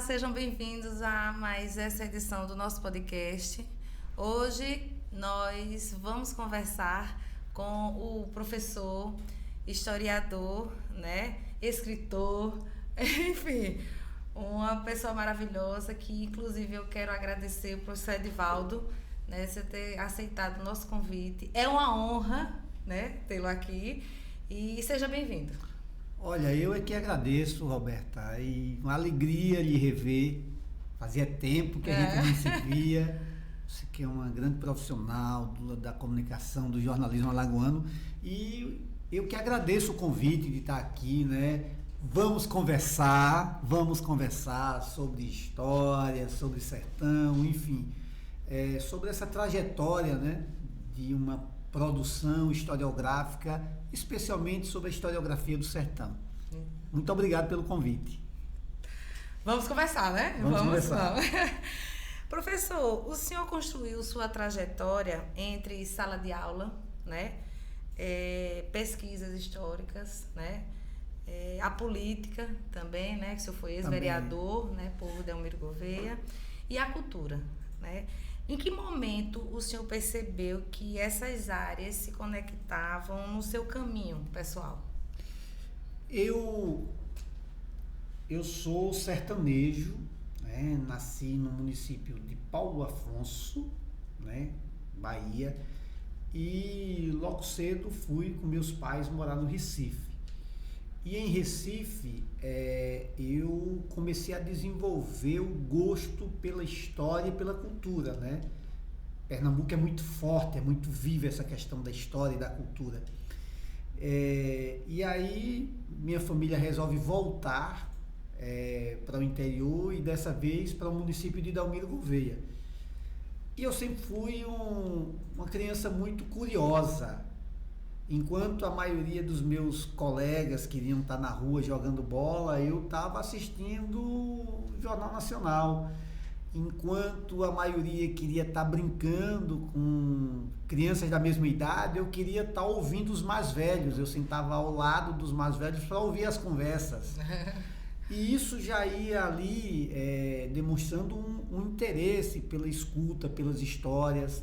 sejam bem-vindos a mais essa edição do nosso podcast. Hoje nós vamos conversar com o professor, historiador, né, escritor, enfim, uma pessoa maravilhosa que inclusive eu quero agradecer o professor Edivaldo, né, você ter aceitado o nosso convite. É uma honra, né, tê-lo aqui e seja bem-vindo. Olha, eu é que agradeço, Roberta, e uma alegria lhe rever. Fazia tempo que a gente não se via. Você que é uma grande profissional da comunicação, do jornalismo alagoano, e eu que agradeço o convite de estar aqui, né? Vamos conversar sobre história, sobre sertão, enfim, sobre essa trajetória, né, de uma produção historiográfica, especialmente sobre a historiografia do sertão. Muito obrigado pelo convite. Vamos conversar, né? Vamos conversar. Professor, o senhor construiu sua trajetória entre sala de aula, né, pesquisas históricas, né, a política também, né, que o senhor foi ex-vereador, né, por Delmiro Gouveia, e a cultura, né? Em que momento o senhor percebeu que essas áreas se conectavam no seu caminho pessoal? Eu sou sertanejo, né? Nasci no município de Paulo Afonso, né? Bahia, e logo cedo fui com meus pais morar no Recife. E em Recife, eu comecei a desenvolver o gosto pela história e pela cultura, né? Pernambuco é muito forte, é muito viva essa questão da história e da cultura. E aí, minha família resolve voltar para o interior e dessa vez para o município de Delmiro Gouveia. E eu sempre fui uma criança muito curiosa. Enquanto a maioria dos meus colegas queriam estar na rua jogando bola, eu estava assistindo o Jornal Nacional. Enquanto a maioria queria estar brincando com crianças da mesma idade, eu queria estar ouvindo os mais velhos. Eu sentava ao lado dos mais velhos para ouvir as conversas. E isso já ia ali demonstrando um interesse pela escuta, pelas histórias.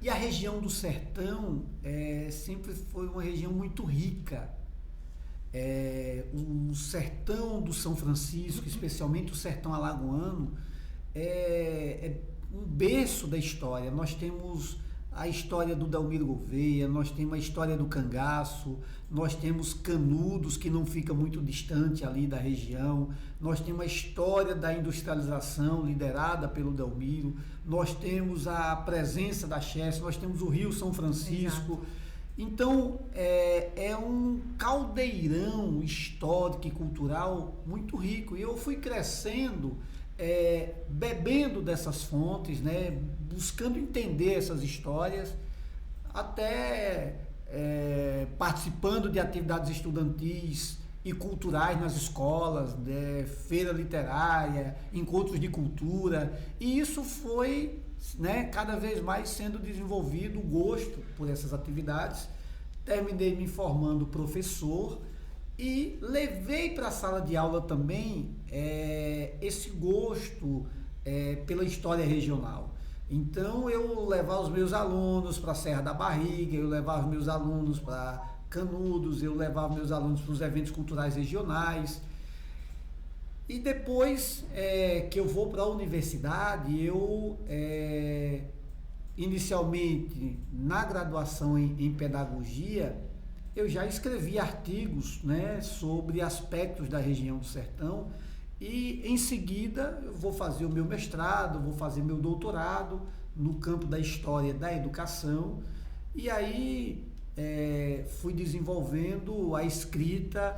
E a região do sertão sempre foi uma região muito rica. O sertão do São Francisco, especialmente o sertão alagoano, é um berço da história. Nós temos a história do Delmiro Gouveia, nós temos a história do cangaço, nós temos Canudos, que não fica muito distante ali da região, nós temos a história da industrialização liderada pelo Delmiro, nós temos a presença da Chesse, nós temos o Rio São Francisco. Exato. Então, é um caldeirão histórico e cultural muito rico. E eu fui crescendo, bebendo dessas fontes, né, buscando entender essas histórias, até participando de atividades estudantis e culturais nas escolas, né, feira literária, encontros de cultura. E isso foi, né, cada vez mais sendo desenvolvido o gosto por essas atividades. Terminei me formando professor e levei para a sala de aula também esse gosto pela história regional. Então eu levava os meus alunos para a Serra da Barriga, eu levava os meus alunos para Canudos, eu levava meus alunos para os eventos culturais regionais. E depois que eu vou para a universidade, eu inicialmente na graduação em pedagogia, eu já escrevi artigos, né, sobre aspectos da região do sertão, e em seguida eu vou fazer o meu mestrado, vou fazer meu doutorado no campo da história da educação, e aí fui desenvolvendo a escrita,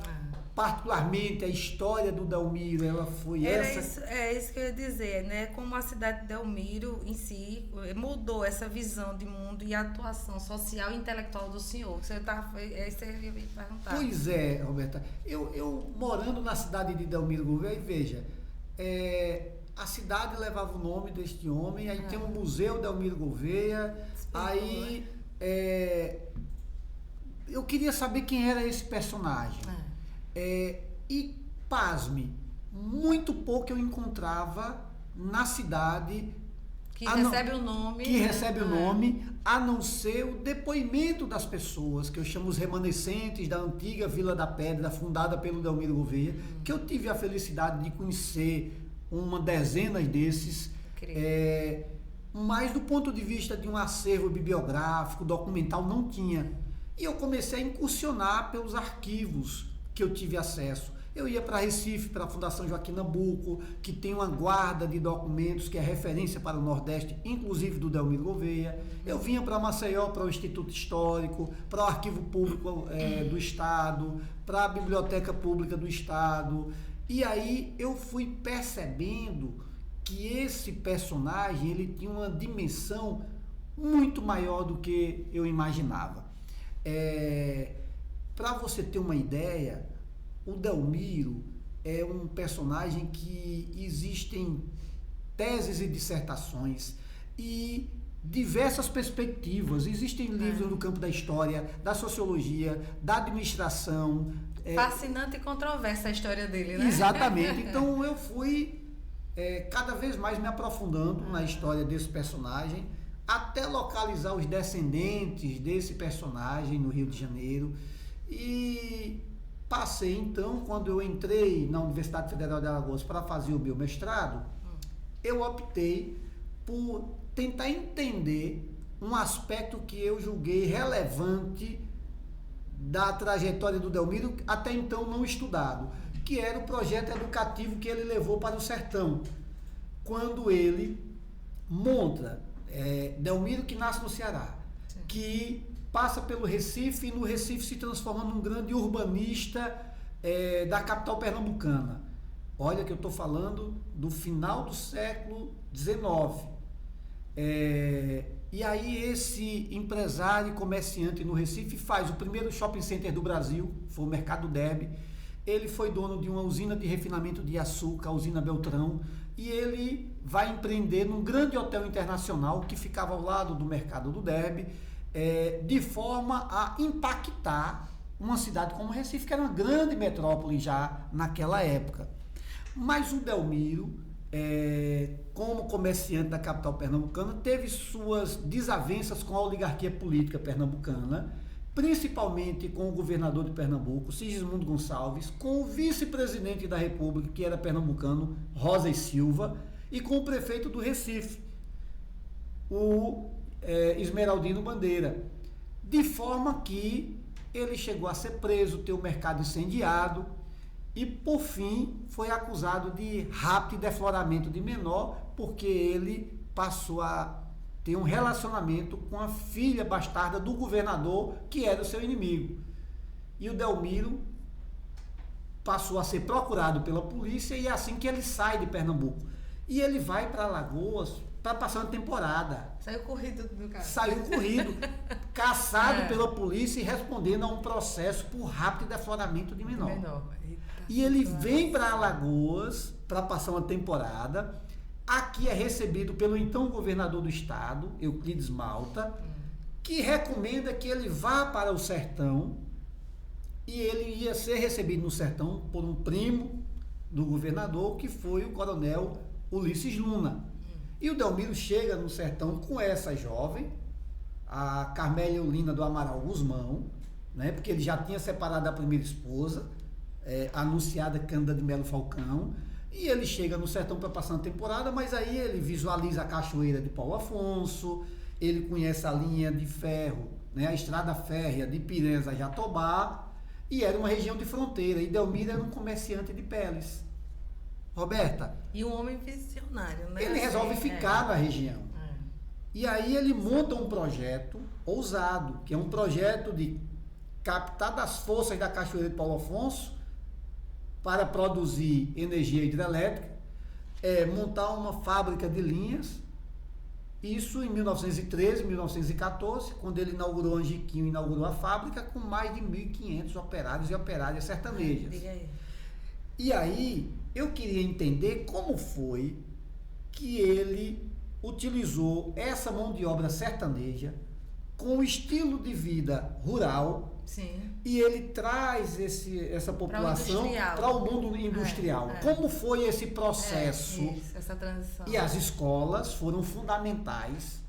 particularmente a história do Delmiro, ela foi isso que eu ia dizer, né? Como a cidade de Delmiro em si mudou essa visão de mundo e a atuação social e intelectual do senhor. Você ia me perguntar. Pois é, Roberta. Eu morando na cidade de Delmiro Gouveia, veja, a cidade levava o nome deste homem, aí tem o Museu Delmiro Gouveia, aí eu queria saber quem era esse personagem. E, pasme, muito pouco eu encontrava na cidade que recebe o nome. Que recebe o nome, a não ser o depoimento das pessoas, que eu chamo os remanescentes da antiga Vila da Pedra, fundada pelo Delmiro Gouveia, que eu tive a felicidade de conhecer uma dezena desses, mas do ponto de vista de um acervo bibliográfico, documental, não tinha. E eu comecei a incursionar pelos arquivos que eu tive acesso. Eu ia para Recife, para a Fundação Joaquim Nabuco, que tem uma guarda de documentos que é referência para o Nordeste, inclusive do Delmiro Gouveia. Eu vinha para Maceió, para o Instituto Histórico, para o Arquivo Público do Estado, para a Biblioteca Pública do Estado. E aí eu fui percebendo que esse personagem ele tinha uma dimensão muito maior do que eu imaginava. Para você ter uma ideia, o Delmiro é um personagem que existem teses e dissertações e diversas perspectivas. Existem livros no campo da história, da sociologia, da administração. Fascinante e controversa a história dele, né? Exatamente. Então eu fui cada vez mais me aprofundando na história desse personagem, até localizar os descendentes desse personagem no Rio de Janeiro. E passei, então, quando eu entrei na Universidade Federal de Alagoas para fazer o meu mestrado, eu optei por tentar entender um aspecto que eu julguei relevante da trajetória do Delmiro, até então não estudado, que era o projeto educativo que ele levou para o sertão, quando ele monta Delmiro, que nasce no Ceará, que passa pelo Recife e no Recife se transforma num grande urbanista da capital pernambucana. Olha que eu estou falando do final do século XIX. E aí esse empresário e comerciante no Recife faz o primeiro shopping center do Brasil, foi o Mercado Derby. Ele foi dono de uma usina de refinamento de açúcar, a usina Beltrão, e ele vai empreender num grande hotel internacional que ficava ao lado do Mercado do Derby, de forma a impactar uma cidade como Recife, que era uma grande metrópole já naquela época. Mas o Delmiro, como comerciante da capital pernambucana, teve suas desavenças com a oligarquia política pernambucana, principalmente com o governador de Pernambuco, Sigismundo Gonçalves, com o vice-presidente da República, que era pernambucano, Rosa e Silva, e com o prefeito do Recife, o Esmeraldino Bandeira, de forma que ele chegou a ser preso, ter o mercado incendiado e, por fim, foi acusado de rapto e defloramento de menor, porque ele passou a ter um relacionamento com a filha bastarda do governador, que era o seu inimigo. E o Delmiro passou a ser procurado pela polícia e é assim que ele sai de Pernambuco. E ele vai para Alagoas para passar uma temporada. Saiu corrido do cara. Saiu corrido, caçado pela polícia e respondendo a um processo por rapto e defloramento de menor. E ele vem para Alagoas para passar uma temporada. Aqui é recebido pelo então governador do estado, Euclides Malta, que recomenda que ele vá para o sertão, e ele ia ser recebido no sertão por um primo do governador, que foi o coronel Ulisses Luna. E o Delmiro chega no sertão com essa jovem, a Carmélia Eulina do Amaral Guzmão, né, porque ele já tinha separado da primeira esposa, anunciada Cândida de Melo Falcão, e ele chega no sertão para passar uma temporada, mas aí ele visualiza a cachoeira de Paulo Afonso, ele conhece a linha de ferro, né, a estrada férrea de Piranhas a Jatobá, e era uma região de fronteira, e Delmiro era um comerciante de peles. Roberta. E um homem visionário, né? Ele resolve ficar na região. E aí ele monta um projeto ousado, que é um projeto de captar das forças da cachoeira de Paulo Afonso para produzir energia hidrelétrica, montar uma fábrica de linhas. Isso em 1913, 1914, quando ele inaugurou, Angiquinho inaugurou a fábrica com mais de 1.500 operários e operárias sertanejas. Diga aí. E aí eu queria entender como foi que ele utilizou essa mão de obra sertaneja com o estilo de vida rural Sim. E ele traz essa população para o mundo industrial. Como foi esse processo? Essa transição. E as escolas foram fundamentais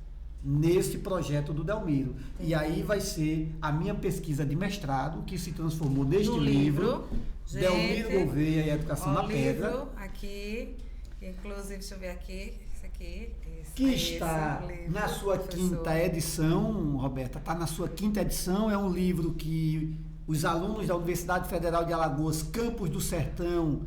nesse projeto do Delmiro. Entendi. E aí vai ser a minha pesquisa de mestrado, que se transformou neste livro, Delmiro Gouveia e a Educação na Pedra. Livro aqui, inclusive, deixa eu ver aqui, esse aqui. Que está na sua quinta edição, Roberta, está na sua quinta edição. É um livro que os alunos da Universidade Federal de Alagoas, Campos do Sertão,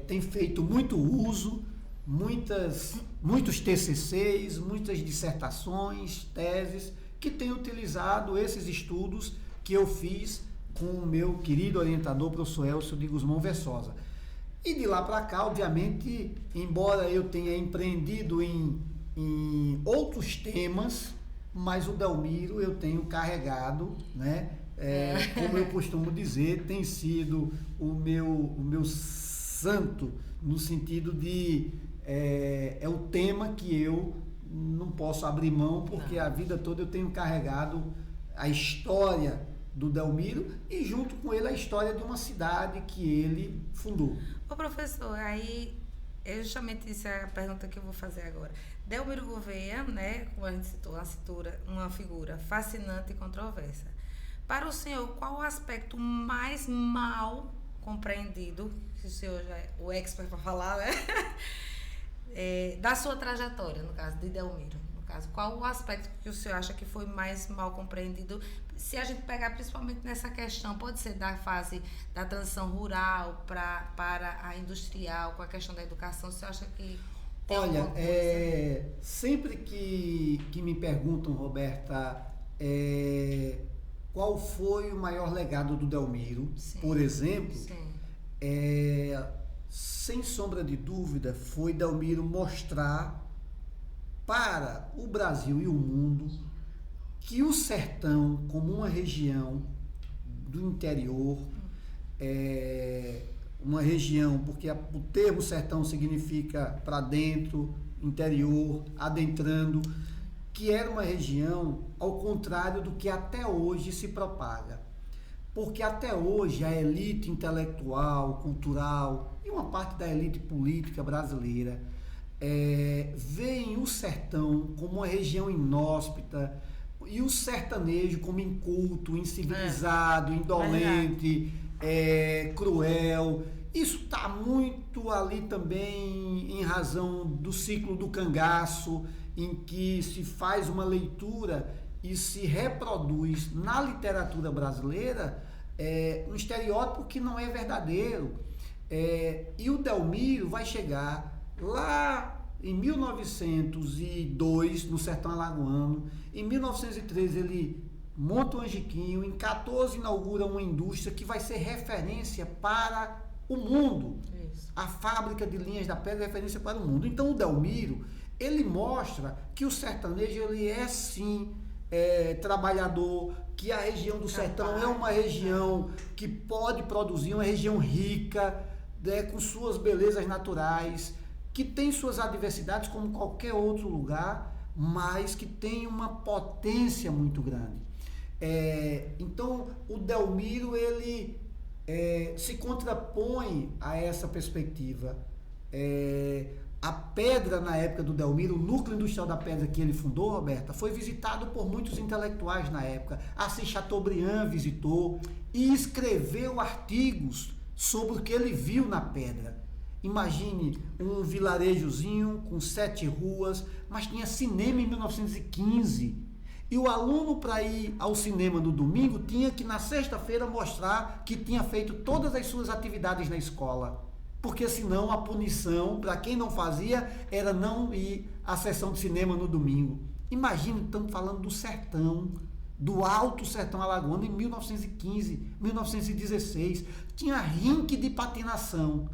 têm feito muito uso, muitos TCCs, muitas dissertações, teses, que têm utilizado esses estudos que eu fiz com o meu querido orientador, professor Elcio de Guzmão Versosa. E de lá para cá, obviamente, embora eu tenha empreendido em outros temas, mas o Delmiro eu tenho carregado, né? Como eu costumo dizer, tem sido o meu santo, no sentido de é o tema que eu não posso abrir mão, porque a vida toda eu tenho carregado a história do Delmiro e junto com ele a história de uma cidade que ele fundou. Ô professor, aí é justamente isso é a pergunta que eu vou fazer agora. Delmiro Gouveia, né, como a gente citou, uma figura fascinante e controversa. Para o senhor, qual o aspecto mais mal compreendido, que o senhor já é o expert para falar, né? Da sua trajetória, no caso de Delmiro? No caso, qual o aspecto que o senhor acha que foi mais mal compreendido? Se a gente pegar principalmente nessa questão, pode ser da fase da transição rural para a industrial, com a questão da educação, o senhor acha que tem alguma coisa? Sempre que me perguntam, Roberta, qual foi o maior legado do Delmiro, sim, por exemplo, sem sombra de dúvida, foi Delmiro mostrar para o Brasil e o mundo que o sertão, como uma região do interior, uma região, porque o termo sertão significa para dentro, interior, adentrando, que era uma região ao contrário do que até hoje se propaga. Porque até hoje a elite intelectual, cultural e uma parte da elite política brasileira veem o sertão como uma região inóspita e o sertanejo como inculto, incivilizado, indolente, cruel. Isso está muito ali também em razão do ciclo do cangaço, em que se faz uma leitura e se reproduz na literatura brasileira um estereótipo que não é verdadeiro. E o Delmiro vai chegar lá em 1902, no sertão alagoano. Em 1913 ele monta o Angiquinho, em 14 inaugura uma indústria que vai ser referência para o mundo. Isso. A fábrica de linhas da pedra é referência para o mundo. Então o Delmiro, ele mostra que o sertanejo ele é sim trabalhador, que a região do sertão é uma região que pode produzir, uma região rica, com suas belezas naturais, que tem suas adversidades como qualquer outro lugar, mas que tem uma potência muito grande. Então o Delmiro ele se contrapõe a essa perspectiva. A pedra, na época do Delmiro, o núcleo industrial da pedra que ele fundou, Roberta, foi visitado por muitos intelectuais na época. Assis Chateaubriand visitou e escreveu artigos sobre o que ele viu na pedra. Imagine um vilarejozinho com 7 ruas, mas tinha cinema em 1915. E o aluno, para ir ao cinema no domingo, tinha que na sexta-feira mostrar que tinha feito todas as suas atividades na escola. Porque senão a punição, para quem não fazia, era não ir à sessão de cinema no domingo. Imagina, estamos falando do sertão, do alto sertão alagoano, em 1915, 1916. Tinha rinque de patinação,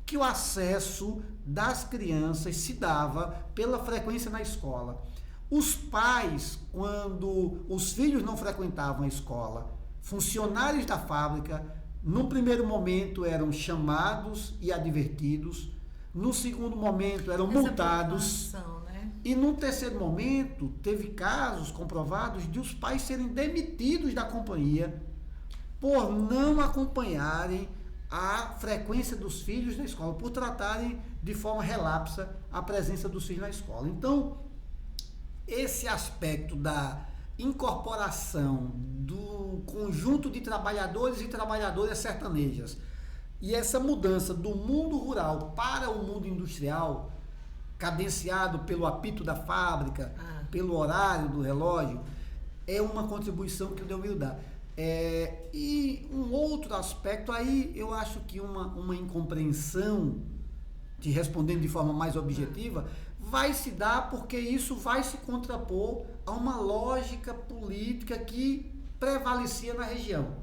que o acesso das crianças se dava pela frequência na escola. Os pais, quando os filhos não frequentavam a escola, funcionários da fábrica, no primeiro momento eram chamados e advertidos, no segundo momento eram multados. Né? E num terceiro momento, teve casos comprovados de os pais serem demitidos da companhia por não acompanharem a frequência dos filhos na escola, por tratarem de forma relapsa a presença dos filhos na escola. Então, esse aspecto da incorporação do conjunto de trabalhadores e trabalhadoras sertanejas e essa mudança do mundo rural para o mundo industrial, cadenciado pelo apito da fábrica, pelo horário do relógio, é uma contribuição que o Delmiro dá. E um outro aspecto aí, eu acho que uma incompreensão, te respondendo de forma mais objetiva, vai se dar porque isso vai se contrapor a uma lógica política que prevalecia na região.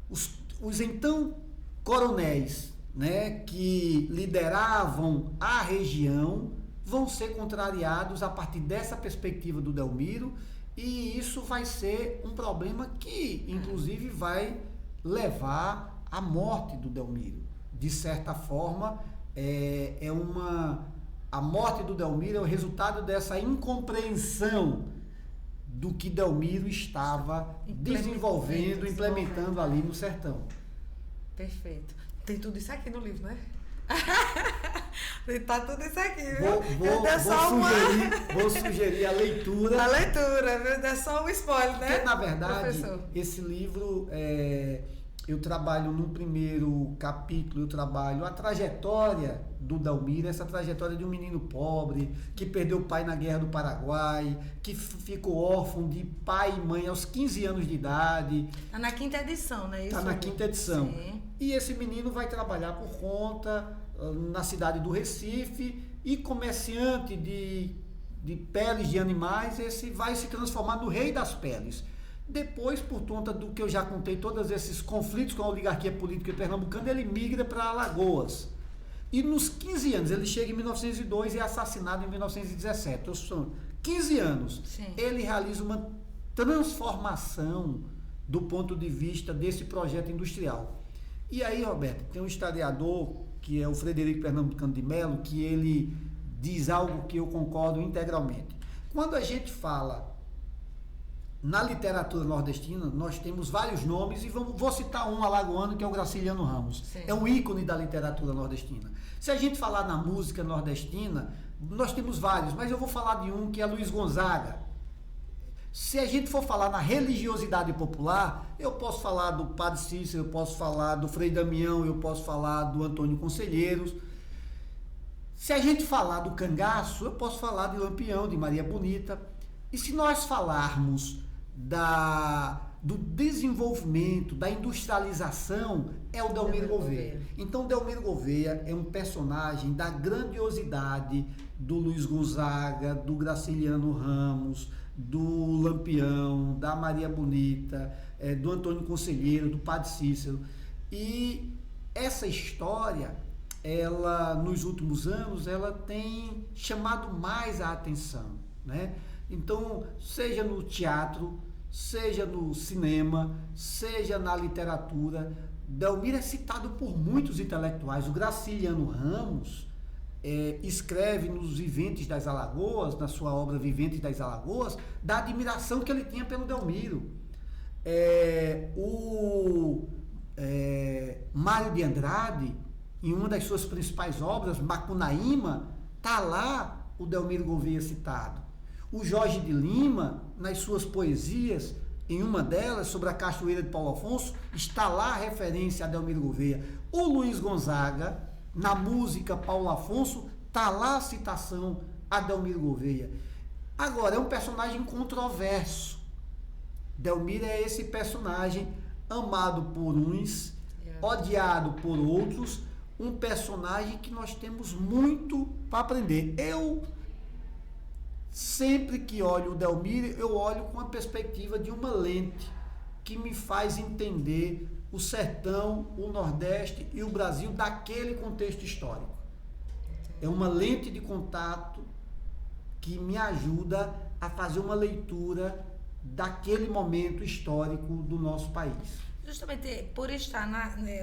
Os então coronéis, né, que lideravam a região vão ser contrariados a partir dessa perspectiva do Delmiro, e isso vai ser um problema que, inclusive, vai levar à morte do Delmiro. De certa forma, a morte do Delmiro é o resultado dessa incompreensão do que Delmiro estava desenvolvendo, implementando ali no sertão. Perfeito. Tem tudo isso aqui no livro, né? Tá tudo isso aqui, viu? Vou sugerir a leitura. A leitura, viu? É só um spoiler, né? Porque, na verdade, professor, esse livro, eu trabalho no primeiro capítulo, eu trabalho a trajetória do Delmiro, essa trajetória de um menino pobre, que perdeu o pai na Guerra do Paraguai, que ficou órfão de pai e mãe aos 15 anos de idade. Tá na 5ª edição, né? Tá na 5ª edição. Sim. E esse menino vai trabalhar por conta na cidade do Recife, e comerciante de peles de animais, esse vai se transformar no rei das peles. Depois, por conta do que eu já contei, todos esses conflitos com a oligarquia política pernambucana, ele migra para Alagoas. E nos 15 anos, ele chega em 1902 e é assassinado em 1917. Então, são 15 anos. Sim. Ele realiza uma transformação do ponto de vista desse projeto industrial. E aí, Roberto, tem um historiador, que é o Frederico Pernambucano de Mello, que ele diz algo que eu concordo integralmente. Quando a gente fala na literatura nordestina, nós temos vários nomes, e vou citar um alagoano, que é o Graciliano Ramos. Sim. É um ícone da literatura nordestina. Se a gente falar na música nordestina, nós temos vários, mas eu vou falar de um que é Luiz Gonzaga. Se a gente for falar na religiosidade popular, eu posso falar do Padre Cícero, eu posso falar do Frei Damião, eu posso falar do Antônio Conselheiros. Se a gente falar do cangaço, eu posso falar de Lampião, de Maria Bonita. E se nós falarmos do desenvolvimento, da industrialização, é o Delmiro Gouveia. Então, Delmiro Gouveia é um personagem da grandiosidade do Luiz Gonzaga, do Graciliano Ramos, do Lampião, da Maria Bonita, do Antônio Conselheiro, do Padre Cícero. E essa história, ela, nos últimos anos, ela tem chamado mais a atenção, né? Então, seja no teatro, seja no cinema, seja na literatura, Delmiro é citado por muitos intelectuais. O Graciliano Ramos escreve nos Viventes das Alagoas, na sua obra Viventes das Alagoas, da admiração que ele tinha pelo Delmiro. Mário de Andrade, em uma das suas principais obras, Macunaíma, está lá o Delmiro Gouveia citado. O Jorge de Lima, nas suas poesias, em uma delas, sobre a Cachoeira de Paulo Afonso, está lá a referência a Delmiro Gouveia. O Luiz Gonzaga, na música Paulo Afonso, está lá a citação a Delmiro Gouveia. Agora, é um personagem controverso. Delmiro é esse personagem amado por uns, odiado por outros, um personagem que nós temos muito para aprender. Eu, sempre que olho o Delmiro, eu olho com a perspectiva de uma lente que me faz entender o sertão, o Nordeste e o Brasil daquele contexto histórico. É uma lente de contato que me ajuda a fazer uma leitura daquele momento histórico do nosso país. Justamente por estar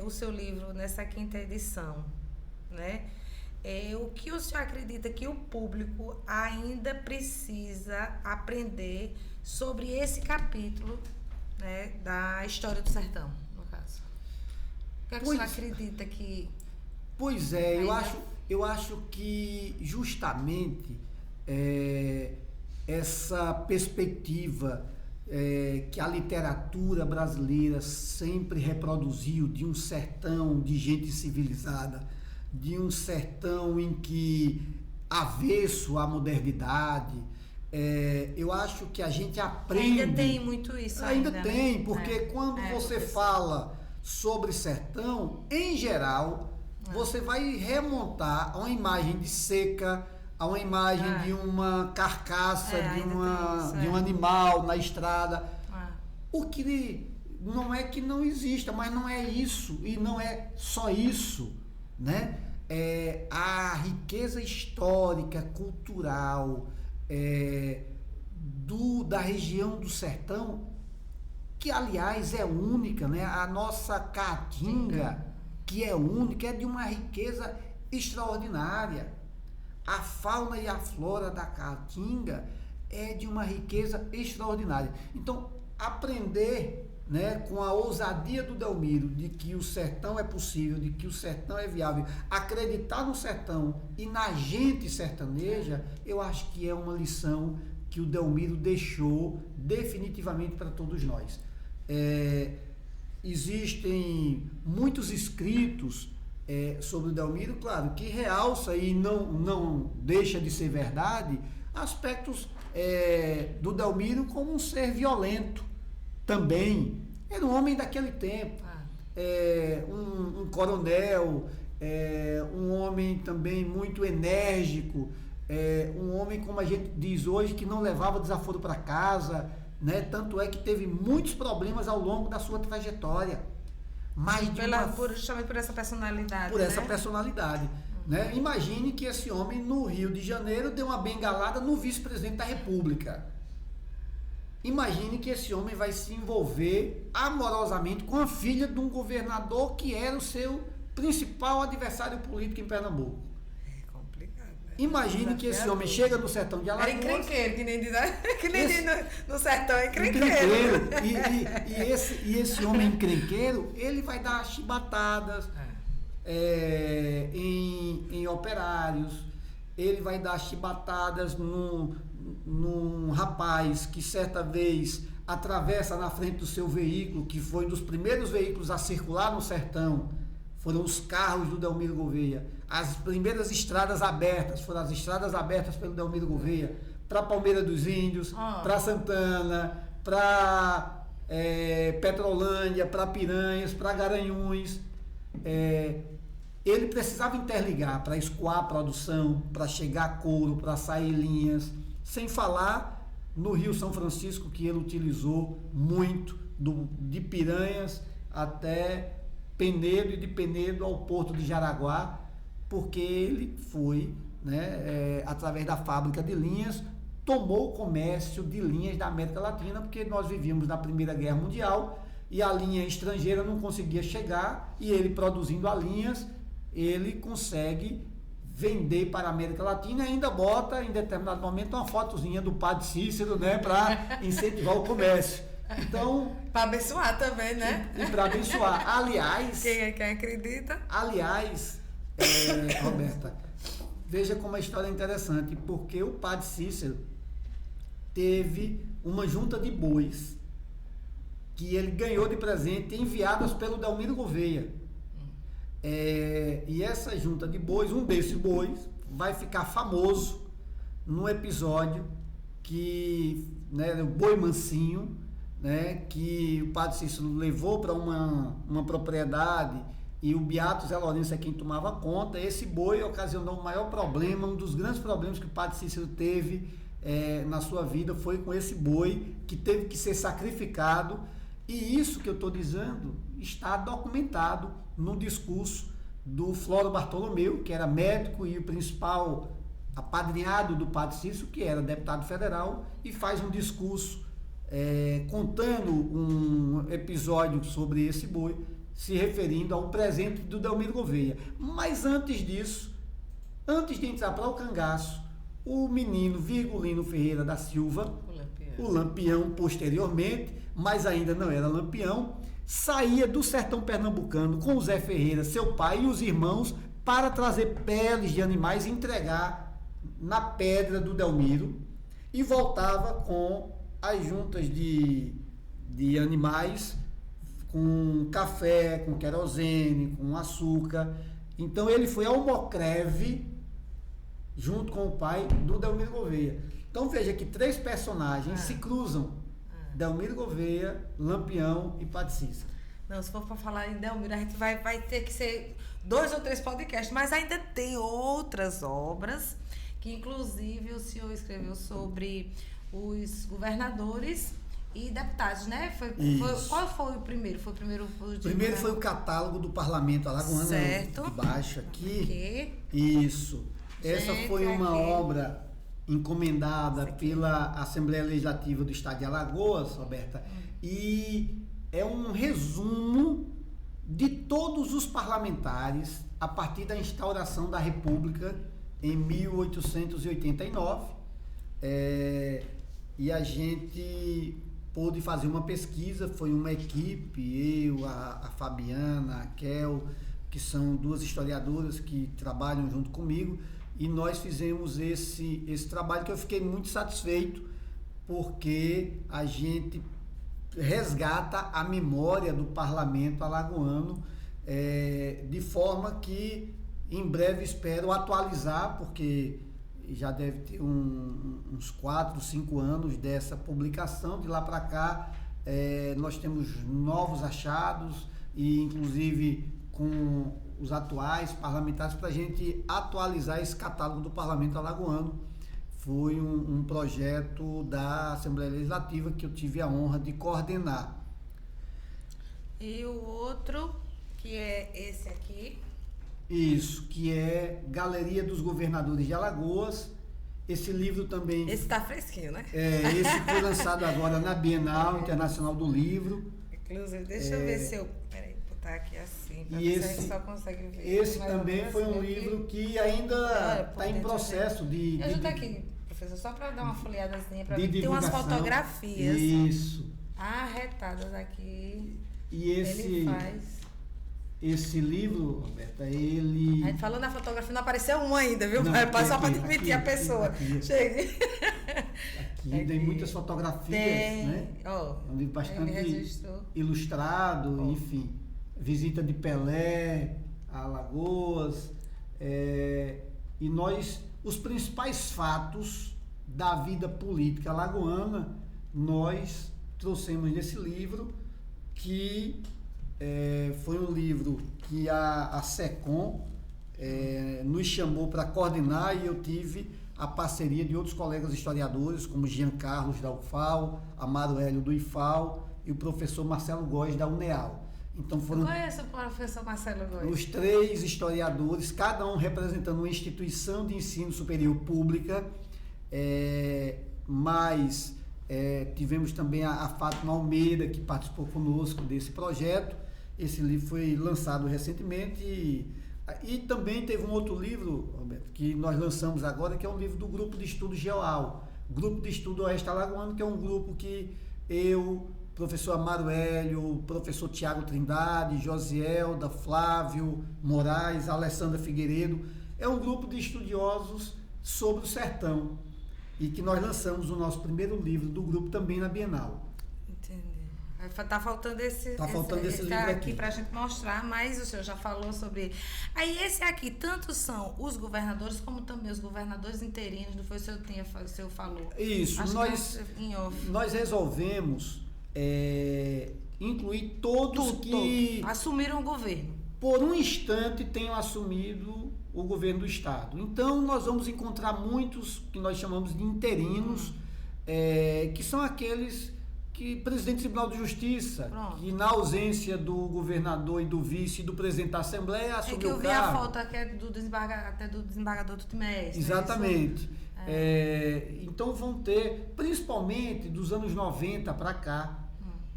o seu livro nessa 5ª edição, né? O que o senhor acredita que o público ainda precisa aprender sobre esse capítulo, né, da história do sertão, no caso? O que é que o senhor acredita que... Pois é, eu acho que justamente essa perspectiva que a literatura brasileira sempre reproduziu de um sertão de gente civilizada, de um sertão em que avesso à modernidade, eu acho que a gente aprende... Ainda tem muito isso ainda, tem, né? porque quando você fala sobre sertão, em geral, você vai remontar a uma imagem de seca, a uma imagem de uma carcaça, de um animal na estrada. O que não é que não exista, mas não é isso, e não é só isso, né? A riqueza histórica, cultural da região do sertão, que aliás é única, né? A nossa caatinga, que é única, é de uma riqueza extraordinária. A fauna e a flora da caatinga é de uma riqueza extraordinária. Então, aprender, né, com a ousadia do Delmiro de que o sertão é possível, de que o sertão é viável, acreditar no sertão e na gente sertaneja, eu acho que é uma lição que o Delmiro deixou definitivamente para todos nós. Existem muitos escritos sobre o Delmiro, claro, que realça e não deixa de ser verdade aspectos do Delmiro como um ser violento também. Era um homem daquele tempo, um coronel, um homem também muito enérgico, um homem, como a gente diz hoje, que não levava desaforo para casa, né? Tanto é que teve muitos problemas ao longo da sua trajetória. Justamente por essa personalidade. Por essa personalidade. Né? Imagine que esse homem, no Rio de Janeiro, deu uma bengalada no vice-presidente da República. Imagine que esse homem vai se envolver amorosamente com a filha de um governador que era o seu principal adversário político em Pernambuco. É complicado, né? Imagine que esse homem chega no sertão de Alagoas... Era encrenqueiro, que nem diz no sertão, é encrenqueiro. E esse homem encrenqueiro, ele vai dar chibatadas em operários, ele vai dar chibatadas num rapaz que certa vez atravessa na frente do seu veículo, que foi um dos primeiros veículos a circular no sertão, foram os carros do Delmiro Gouveia. As primeiras estradas abertas foram as estradas abertas pelo Delmiro Gouveia para Palmeira dos Índios, para Santana, para Petrolândia, para Piranhas, para Garanhuns. Ele precisava interligar para escoar a produção, para chegar a couro, para sair linhas, sem falar no Rio São Francisco, que ele utilizou muito, de Piranhas até Penedo e de Penedo ao Porto de Jaraguá, porque ele foi, né, através da fábrica de linhas, tomou o comércio de linhas da América Latina, porque nós vivíamos na Primeira Guerra Mundial e a linha estrangeira não conseguia chegar, e ele produzindo as linhas, ele consegue vender para a América Latina e ainda bota em determinado momento uma fotozinha do Padre Cícero, né, para incentivar o comércio. Então, para abençoar também, né? E para abençoar. Aliás, quem acredita? Aliás, Roberta, veja como a história é interessante, porque o Padre Cícero teve uma junta de bois que ele ganhou de presente enviadas pelo Delmiro Gouveia. E essa junta de bois, um desses bois, vai ficar famoso no episódio que, né, o boi mansinho, né, que o Padre Cícero levou para uma propriedade e o Beato Zé Lourenço é quem tomava conta. Esse boi ocasionou o maior problema, um dos grandes problemas que o Padre Cícero teve na sua vida foi com esse boi que teve que ser sacrificado. E isso que eu estou dizendo está documentado no discurso do Floro Bartolomeu, que era médico e o principal apadrinhado do Padre Cícero, que era deputado federal, e faz um discurso contando um episódio sobre esse boi, se referindo ao presente do Delmiro Gouveia. Mas antes disso, Antes de entrar para o cangaço, o menino Virgulino Ferreira da Silva, o Lampião posteriormente, mas ainda não era Lampião, saía do sertão pernambucano com o Zé Ferreira, seu pai, e os irmãos para trazer peles de animais e entregar na pedra do Delmiro, e voltava com as juntas de animais, com café, com querosene, com açúcar. Então ele foi almocreve junto com o pai do Delmiro Gouveia. Então veja que 3 personagens se cruzam: Delmiro Gouveia, Lampião e Padre Cícero. Não, se for para falar em Delmiro, a gente vai ter que ser 2 ou 3 podcasts, mas ainda tem outras obras que inclusive o senhor escreveu sobre os governadores e deputados, né? Qual foi o primeiro? Primeiro foi o catálogo do Parlamento Alagoano, certo. De baixo aqui. Okay. Isso. Essa foi uma obra encomendada pela Assembleia Legislativa do Estado de Alagoas, Roberta, e é um resumo de todos os parlamentares a partir da instauração da República em 1889. E a gente pôde fazer uma pesquisa, foi uma equipe, eu, a Fabiana, a Kel, que são 2 historiadoras que trabalham junto comigo, e nós fizemos esse trabalho que eu fiquei muito satisfeito, porque a gente resgata a memória do parlamento alagoano, de forma que em breve espero atualizar, porque já deve ter uns 4, 5 anos dessa publicação. De lá para cá nós temos novos achados, e inclusive com os atuais parlamentares, para a gente atualizar esse catálogo do Parlamento Alagoano. Foi um projeto da Assembleia Legislativa que eu tive a honra de coordenar. E o outro, que é esse aqui? Isso, que é Galeria dos Governadores de Alagoas. Esse livro também... Esse está fresquinho, né? Esse foi lançado agora na Bienal Internacional do Livro. Inclusive, deixa eu ver se eu... Peraí, botar aqui assim, para e ver se a gente só consegue ver. Esse também foi um livro que ainda está em processo de... Ajuda aqui, professor, só para dar uma folheadazinha, para ver que tem umas fotografias. Isso. Arretadas aqui. E ele faz... Esse livro, Roberta, ele... A gente falando da fotografia, não apareceu um ainda, viu? Não, só para admitir a pessoa. Chegue. Aqui tem muitas fotografias, né? Oh, é um livro bastante ilustrado, enfim. Visita de Pelé a Alagoas. E nós, os principais fatos da vida política alagoana, nós trouxemos nesse livro, que... foi um livro que a SECOM nos chamou para coordenar, e eu tive a parceria de outros colegas historiadores, como Jean Carlos da UFAL, Amaro Hélio do IFAL e o professor Marcelo Góes da UNEAL. Então foram... Conheço o professor Marcelo Góes. Os 3 historiadores, cada um representando uma instituição de ensino superior pública, mas tivemos também a Fátima Almeida, que participou conosco desse projeto. Esse livro foi lançado recentemente, e também teve um outro livro, Roberto, que nós lançamos agora, que é um livro do Grupo de Estudo GEOAL, Grupo de Estudo Oeste Alagoano, que é um grupo que eu, professor Amaro Hélio, professor Tiago Trindade, Josielda, Flávio Moraes, Alessandra Figueiredo, é um grupo de estudiosos sobre o sertão, e que nós lançamos o nosso primeiro livro do grupo também na Bienal. Entendi. Tá faltando esse livro aqui pra gente mostrar, mas o senhor já falou sobre ele. Aí esse aqui, tanto são os governadores como também os governadores interinos, não foi o senhor falou? Isso, nós resolvemos incluir todos que assumiram o governo. Por um instante tenham assumido o governo do estado. Então nós vamos encontrar muitos que nós chamamos de interinos, que são aqueles que presidente do Tribunal de Justiça, que na ausência do governador e do vice e do presidente da Assembleia assumiu o cargo. Eu vi a foto aqui até do desembargador Tutimés. Exatamente. Então vão ter, principalmente dos anos 90 para cá,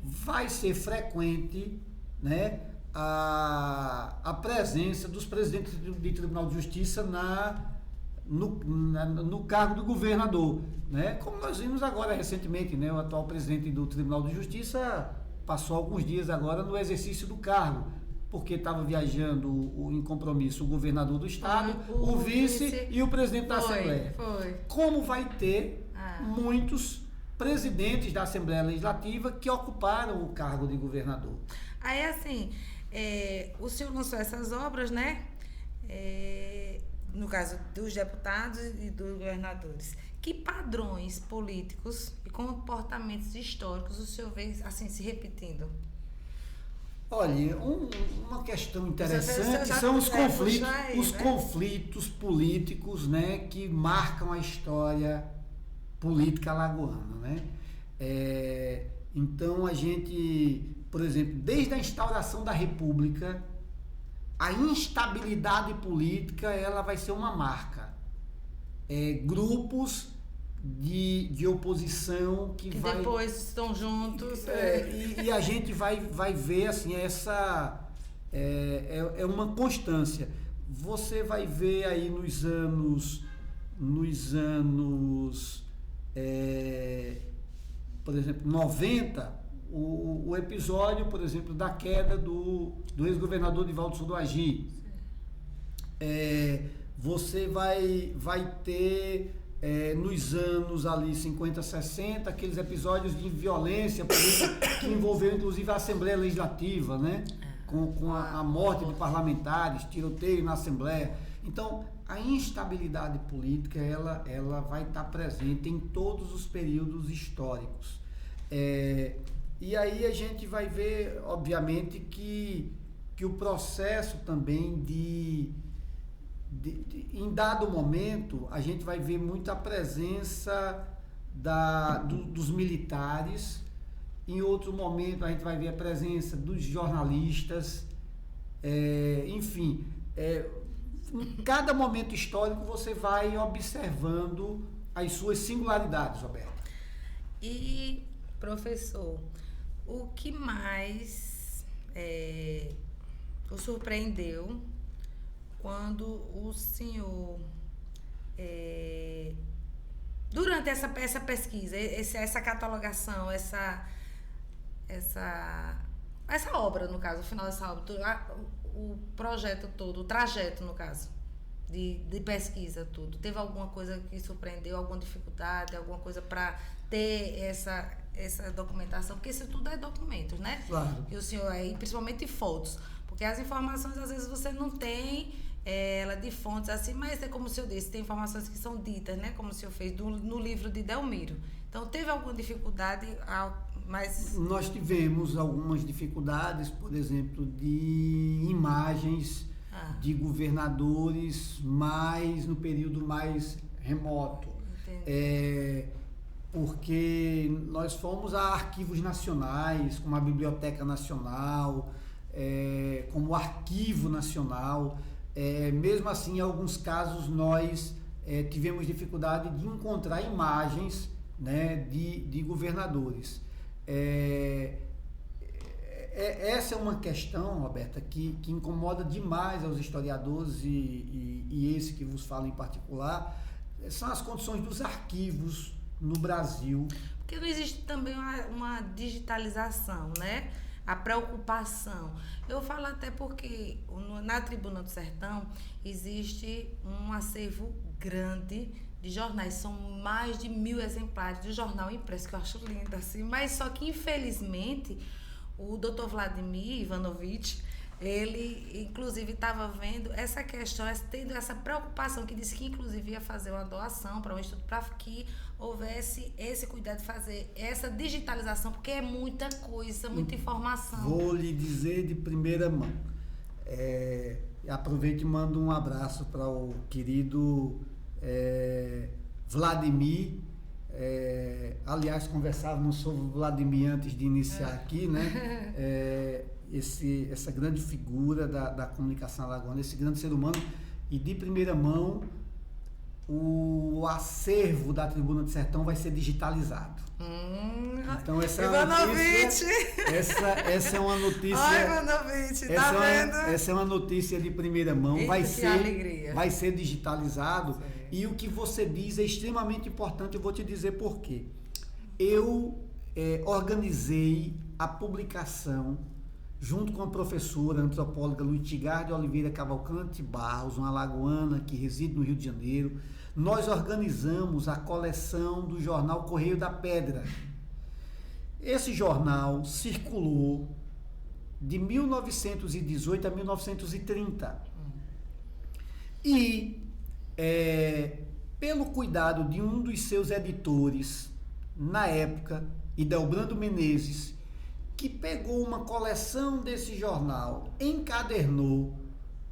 vai ser frequente, né, a presença dos presidentes de Tribunal de Justiça no cargo do governador, né? Como nós vimos agora recentemente, né? O atual presidente do Tribunal de Justiça passou alguns dias agora no exercício do cargo, porque estava viajando em compromisso o governador do estado, o vice e o presidente da Assembleia. Como vai ter muitos presidentes da Assembleia Legislativa que ocuparam o cargo de governador. Aí, assim, o senhor lançou essas obras, né? No caso dos deputados e dos governadores. Que padrões políticos e comportamentos históricos o senhor vê, assim, se repetindo? Olha, uma questão interessante são os conflitos políticos, né, que marcam a história política alagoana, né? Então a gente, por exemplo, desde a instauração da República, a instabilidade política ela vai ser uma marca. Grupos de oposição que depois estão juntos. E a gente vai ver assim, essa é uma constância. Você vai ver aí nos anos por exemplo, 90, o episódio, por exemplo, da queda do ex-governador Divaldo Sudoagi. Você vai ter nos anos ali 50, 60, aqueles episódios de violência política que envolveram inclusive a Assembleia Legislativa, né? Com a morte de parlamentares, tiroteio na Assembleia. Então, a instabilidade política ela vai estar presente em todos os períodos históricos. E aí a gente vai ver, obviamente, que o processo também em dado momento, a gente vai ver muita presença dos militares, em outro momento a gente vai ver a presença dos jornalistas, enfim, em cada momento histórico você vai observando as suas singularidades, Roberto. E, professor, o que mais o surpreendeu quando o senhor, durante essa pesquisa, essa catalogação, essa obra, no caso, o final dessa obra, o projeto todo, o trajeto, no caso, de pesquisa, tudo, teve alguma coisa que surpreendeu, alguma dificuldade, alguma coisa para ter essa documentação? Porque isso tudo é documentos, né? Claro. E o senhor aí, principalmente fotos, porque as informações, às vezes, você não tem ela de fontes assim, mas é como o senhor disse, tem informações que são ditas, né? Como o senhor fez no livro de Delmiro. Então, teve alguma dificuldade? Nós tivemos algumas dificuldades, por exemplo, de imagens de governadores no período mais remoto. Porque nós fomos a arquivos nacionais, como a Biblioteca Nacional, como o Arquivo Nacional. Mesmo assim, em alguns casos, nós tivemos dificuldade de encontrar imagens, né, de governadores. Essa é uma questão, Roberta, que incomoda demais aos historiadores e esse que vos falo em particular, são as condições dos arquivos no Brasil. Porque não existe também uma digitalização, né? A preocupação. Eu falo até porque na Tribuna do Sertão existe um acervo grande de jornais, são mais de 1000 exemplares do jornal impresso, que eu acho lindo, assim, mas só que, infelizmente, o Dr. Vladimir Ivanovich, ele, inclusive, estava vendo essa questão, tendo essa preocupação, que disse que, inclusive, ia fazer uma doação para um estudo, para que houvesse esse cuidado de fazer essa digitalização, porque é muita coisa, muita informação. Vou lhe dizer de primeira mão. Aproveito e mando um abraço para o querido Vladimir. Aliás, conversávamos sobre o Vladimir antes de iniciar aqui, né? Essa grande figura da comunicação alagoana, esse grande ser humano, e de primeira mão o acervo da Tribuna do Sertão vai ser digitalizado. Então essa é uma notícia. Essa é uma notícia. Ai, Ivanovich, tá vendo? Essa é uma notícia de primeira mão. Eita, vai ser digitalizado. E o que você diz é extremamente importante, eu vou te dizer por quê. Eu organizei a publicação, junto com a professora antropóloga Luitigar de Oliveira Cavalcante Barros, uma alagoana que reside no Rio de Janeiro. Nós organizamos a coleção do jornal Correio da Pedra. Esse jornal circulou de 1918 a 1930. E, pelo cuidado de um dos seus editores, na época, Idelbrando Menezes, que pegou uma coleção desse jornal, encadernou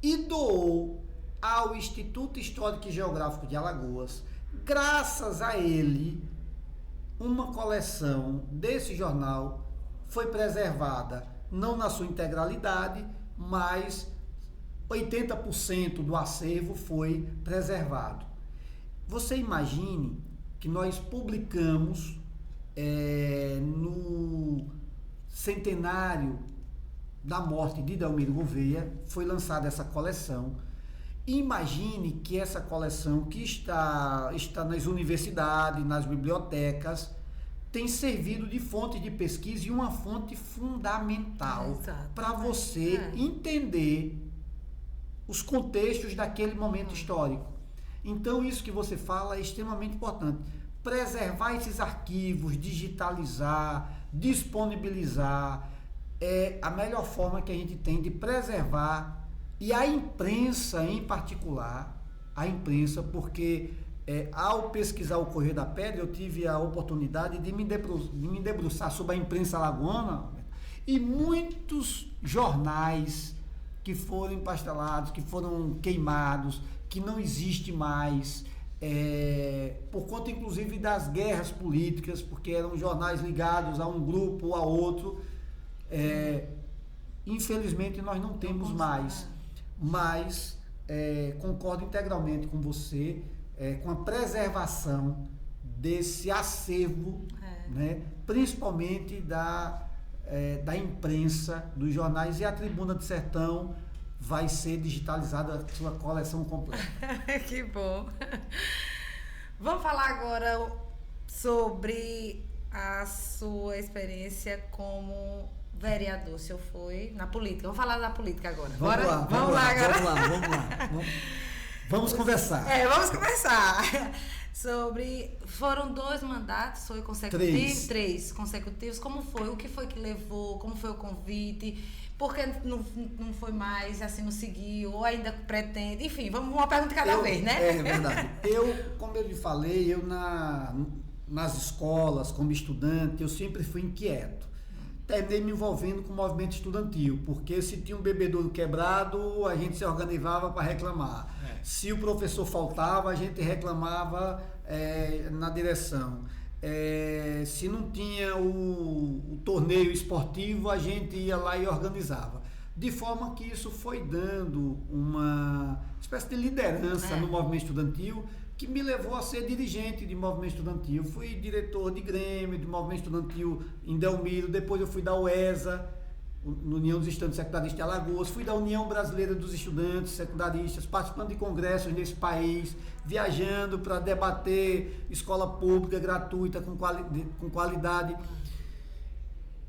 e doou ao Instituto Histórico e Geográfico de Alagoas. Graças a ele, uma coleção desse jornal foi preservada, não na sua integralidade, mas 80% do acervo foi preservado. Você imagine que nós publicamos no centenário da morte de Delmiro Gouveia, foi lançada essa coleção. Imagine que essa coleção, que está nas universidades, nas bibliotecas, tem servido de fonte de pesquisa e uma fonte fundamental para você entender os contextos daquele momento histórico. Então, isso que você fala é extremamente importante. Preservar esses arquivos, digitalizar, disponibilizar, é a melhor forma que a gente tem de preservar. E a imprensa, em particular, porque ao pesquisar o Correio da Pedra, eu tive a oportunidade de me debruçar sobre a imprensa alagoana, e muitos jornais que foram empastelados, que foram queimados, que não existe mais, por conta inclusive das guerras políticas, porque eram jornais ligados a um grupo ou a outro. Infelizmente nós não temos mais, mas concordo integralmente com você, com a preservação desse acervo, né, principalmente da imprensa, dos jornais, e a Tribuna do Sertão vai ser digitalizada, a sua coleção completa. Que bom! Vamos falar agora sobre a sua experiência como vereador, se eu fui na política. Vamos falar da política agora. Vamos lá. Vamos conversar. Vamos conversar. Foram 2 mandatos, foi consecutivo? 3 consecutivos. Como foi? O que foi que levou? Como foi o convite? Por que não foi mais, assim, não seguiu? Ou ainda pretende? Enfim, vamos uma pergunta de cada vez, né? É verdade. Como eu lhe falei, nas escolas, como estudante, eu sempre fui inquieto. Terminei me envolvendo com o movimento estudantil, porque se tinha um bebedouro quebrado, a gente se organizava para reclamar. Se o professor faltava, a gente reclamava na direção. Se não tinha o torneio esportivo, a gente ia lá e organizava. De forma que isso foi dando uma espécie de liderança no movimento estudantil, que me levou a ser dirigente de movimento estudantil. Fui diretor de Grêmio, de movimento estudantil em Delmiro, depois eu fui da UESA, União dos Estudantes Secundaristas de Alagoas, fui da União Brasileira dos Estudantes Secundaristas, participando de congressos nesse país, viajando para debater escola pública gratuita com qualidade,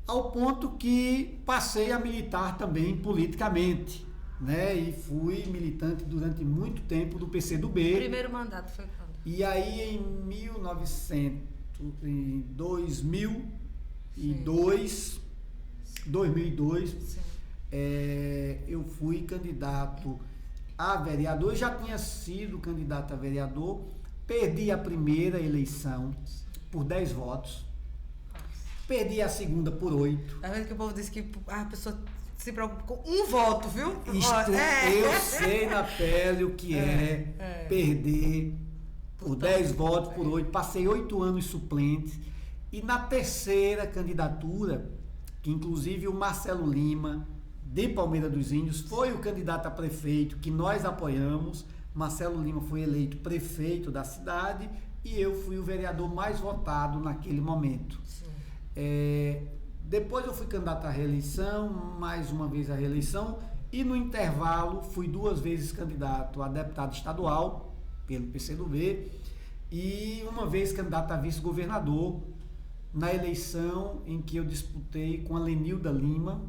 ao ponto que passei a militar também politicamente, né? E fui militante durante muito tempo do PCdoB. O primeiro mandato foi quando? E aí em 2002, eu fui candidato a vereador. Eu já tinha sido candidato a vereador, perdi a primeira eleição por 10 votos, perdi a segunda por 8. Tá vendo que o povo disse que a pessoa se preocupa com um voto, viu? Eu sei na pele o que é perder por 10 votos por 8. Passei 8 anos suplente, e na terceira candidatura, que inclusive o Marcelo Lima, de Palmeira dos Índios, foi o candidato a prefeito que nós apoiamos. Marcelo Lima foi eleito prefeito da cidade e eu fui o vereador mais votado naquele momento. Depois eu fui candidato à reeleição, mais uma vez à reeleição, e no intervalo fui 2 vezes candidato a deputado estadual pelo PCdoB, e uma vez candidato a vice-governador na eleição em que eu disputei com a Lenilda Lima,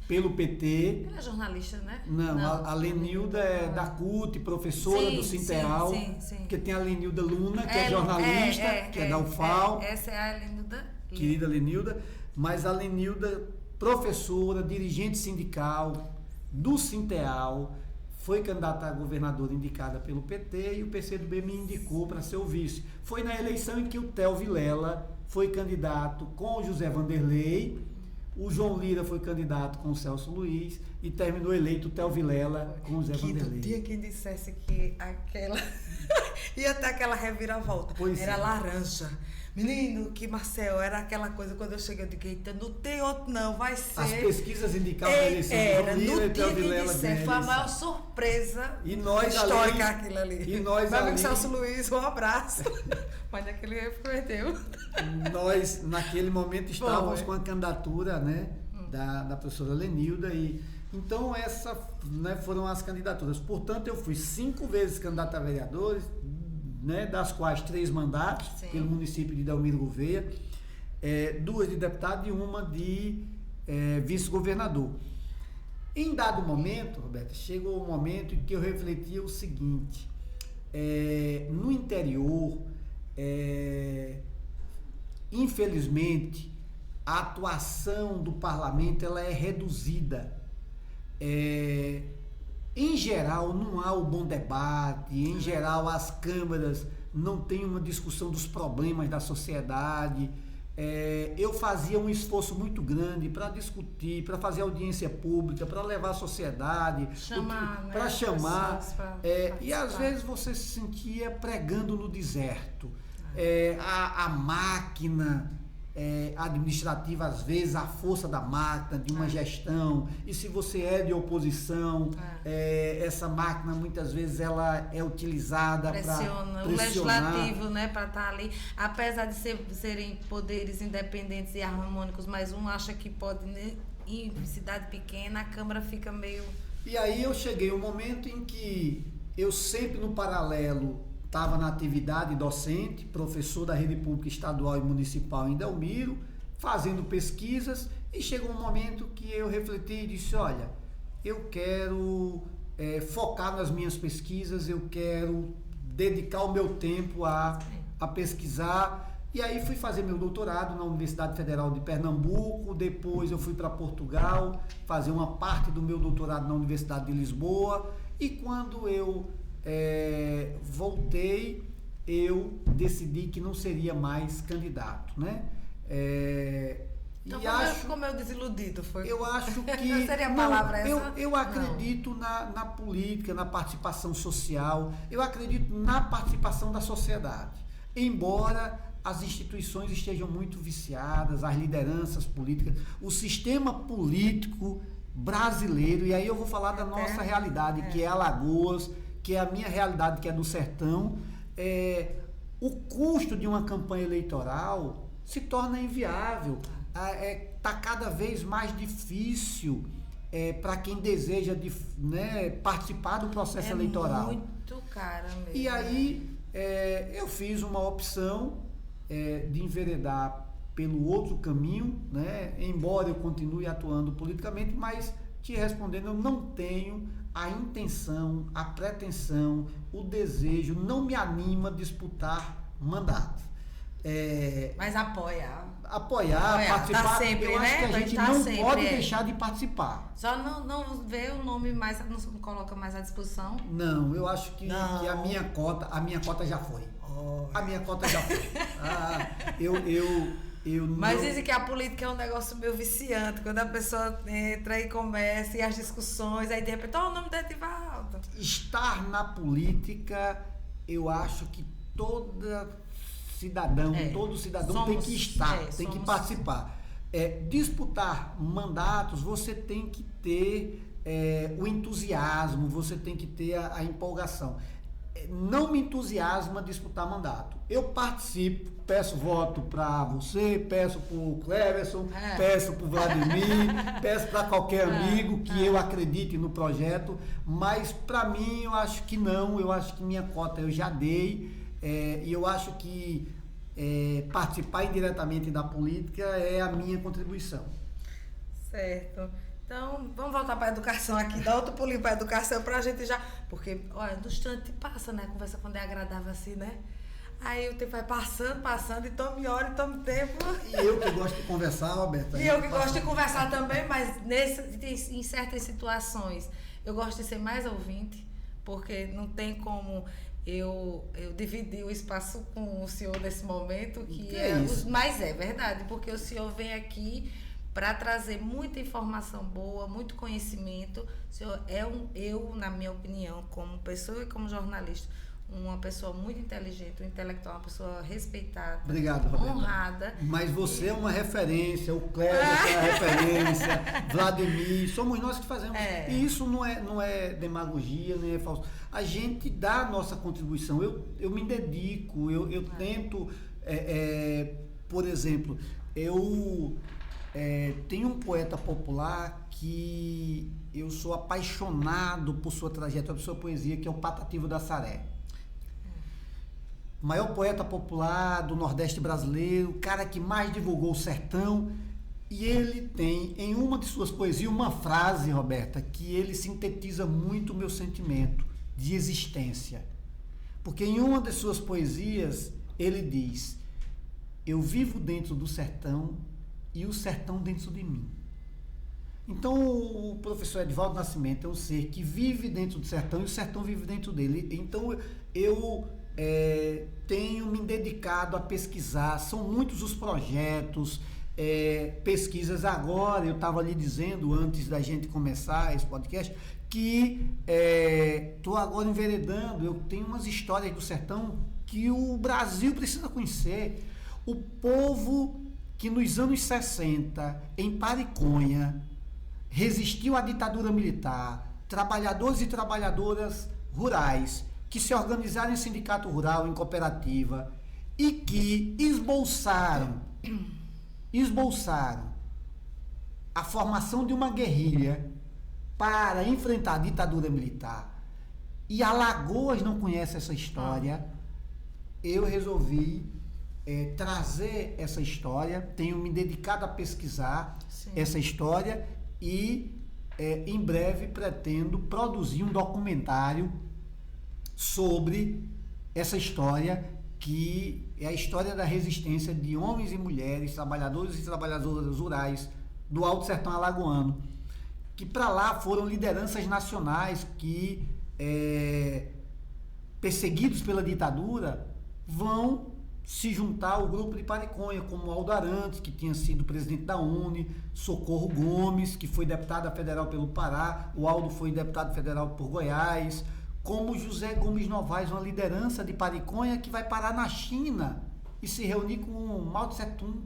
pelo PT. Ela é jornalista, né? Não. A Lenilda é da CUT, professora do Sinteral, sim. porque tem a Lenilda Luna, que é jornalista, que é da UFAL. Essa é a Lenilda. Querida Lenilda, mas a Lenilda, professora, dirigente sindical do Sinteral, foi candidata a governadora indicada pelo PT e o PCdoB me indicou para ser o vice. Foi na eleição em que o Theo Vilela foi candidato com o José Vanderlei, o João Lira foi candidato com o Celso Luiz e terminou eleito o Theo Vilela com o José Vanderlei. Tinha quem dissesse que aquela ia ter aquela reviravolta. Pois era é. laranja. Menino, que Marcel, era aquela coisa, quando eu cheguei, eu digo, eita, não tem outro não, vai ser. As pesquisas indicavam a eleição do Era, João Lira e Theo no dia Vilela que ganha disse, a foi a eleição. maior surpresa E nós histórica ali, aquilo ali. E nós Meu amigo ali, Celso Luiz, um abraço. Mas aquele prometeu. nós naquele momento estávamos Foi. com a candidatura, né, da professora Lenilda, e então essas, né, foram as candidaturas. Portanto, eu fui 5 vezes candidato a vereadores, né, das quais 3 mandatos, Sim. pelo município de Delmiro Gouveia, 2 de deputado e uma de vice-governador. Em dado momento, Roberto, chegou o momento em que eu refletia o seguinte: no interior, infelizmente, a atuação do parlamento ela é reduzida. Em geral, não há o bom debate, em geral, as câmaras não têm uma discussão dos problemas da sociedade. Eu fazia um esforço muito grande para discutir, para fazer audiência pública, para levar a sociedade, para chamar. E às vezes você se sentia pregando no deserto. A máquina administrativa, às vezes, a força da máquina, de uma gestão, e se você é de oposição, essa máquina muitas vezes ela é utilizada para pressionar. O legislativo, né, para estar ali, apesar de serem poderes independentes e harmônicos, mas um acha que pode, né, em cidade pequena, a Câmara fica meio... E aí eu cheguei um momento em que eu sempre no paralelo estava na atividade docente, professor da rede pública estadual e municipal em Delmiro, fazendo pesquisas, e chegou um momento que eu refleti e disse, olha, eu quero focar nas minhas pesquisas, eu quero dedicar o meu tempo a pesquisar, e aí fui fazer meu doutorado na Universidade Federal de Pernambuco, depois eu fui para Portugal, fazer uma parte do meu doutorado na Universidade de Lisboa, e quando eu voltei, eu decidi que não seria mais candidato, né? Então, e como eu desiludido foi? Eu acho que... seria a palavra eu acredito na política, na participação social, eu acredito na participação da sociedade. Embora as instituições estejam muito viciadas, as lideranças políticas, o sistema político brasileiro, e aí eu vou falar da nossa realidade, que é Alagoas, que é a minha realidade, que é do sertão, o custo de uma campanha eleitoral se torna inviável. Está cada vez mais difícil para quem deseja participar do processo eleitoral. Muito caro mesmo. E aí eu fiz uma opção de enveredar pelo outro caminho, né? Embora eu continue atuando politicamente, mas te respondendo, eu não tenho a intenção, a pretensão, o desejo, não me anima a disputar mandato. Mas apoiar, participar, tá sempre, eu acho que a gente não sempre, pode deixar de participar. Só não vê o nome mais, não coloca mais à disposição? Não, eu acho que a minha cota já foi. A minha cota já foi. Mas dizem que a política é um negócio meio viciante, quando a pessoa entra e começa, e as discussões, aí de repente, o nome da Edivaldo. Estar na política, eu acho que todo cidadão tem que estar, tem que participar. Disputar mandatos, você tem que ter o entusiasmo, você tem que ter a empolgação. não me entusiasma disputar mandato. Eu participo, peço voto para você, peço para o Cleverson, peço para o Vladimir, peço para qualquer amigo que eu acredite no projeto, mas para mim eu acho que não, eu acho que minha cota eu já dei, e eu acho que participar indiretamente da política é a minha contribuição. Certo. Então, vamos voltar para a educação aqui, dá outro pulinho para a educação para a gente já... Porque, olha, do instante passa, né? A conversa quando é agradável assim, né? Aí o tempo vai passando, e tome hora, e tome tempo. E eu que gosto de conversar, Roberta. E eu que gosto de conversar também, mas em certas situações eu gosto de ser mais ouvinte, porque não tem como eu dividir o espaço com o senhor nesse momento, que mas é verdade, porque o senhor vem aqui para trazer muita informação boa, muito conhecimento. O senhor eu, na minha opinião, como pessoa e como jornalista, uma pessoa muito inteligente, um intelectual, uma pessoa respeitada, obrigado, Roberta, honrada. Mas você é uma referência, o Cléber é uma referência, Vladimir, somos nós que fazemos. E isso não é demagogia, nem é falso. A gente dá a nossa contribuição. Eu me dedico, eu tento, por exemplo, tem um poeta popular que eu sou apaixonado por sua trajetória, por sua poesia, que é o Patativa da Saré. Maior poeta popular do Nordeste brasileiro, o cara que mais divulgou o sertão, e ele tem em uma de suas poesias uma frase, Roberta, que ele sintetiza muito o meu sentimento de existência. Porque em uma de suas poesias ele diz: eu vivo dentro do sertão e o sertão dentro de mim. Então o professor Edivaldo Nascimento é um ser que vive dentro do sertão e o sertão vive dentro dele. Então eu tenho me dedicado a pesquisar, são muitos os projetos, pesquisas. Agora, eu estava lhe dizendo, antes da gente começar esse podcast, que estou agora enveredando, eu tenho umas histórias do sertão que o Brasil precisa conhecer. O povo que nos anos 60, em Pariconha, resistiu à ditadura militar, trabalhadores e trabalhadoras rurais, que se organizaram em sindicato rural, em cooperativa, e que esboçaram a formação de uma guerrilha para enfrentar a ditadura militar. E Alagoas não conhece essa história. Eu resolvi trazer essa história, tenho me dedicado a pesquisar essa história e em breve pretendo produzir um documentário sobre essa história, que é a história da resistência de homens e mulheres, trabalhadores e trabalhadoras rurais do Alto Sertão Alagoano, que para lá foram lideranças nacionais que, perseguidos pela ditadura, vão se juntar ao grupo de Pariconha, como Aldo Arantes, que tinha sido presidente da UNE, Socorro Gomes, que foi deputada federal pelo Pará, o Aldo foi deputado federal por Goiás, como José Gomes Novaes, uma liderança de Pariconha que vai parar na China e se reunir com Mao Tse-tung,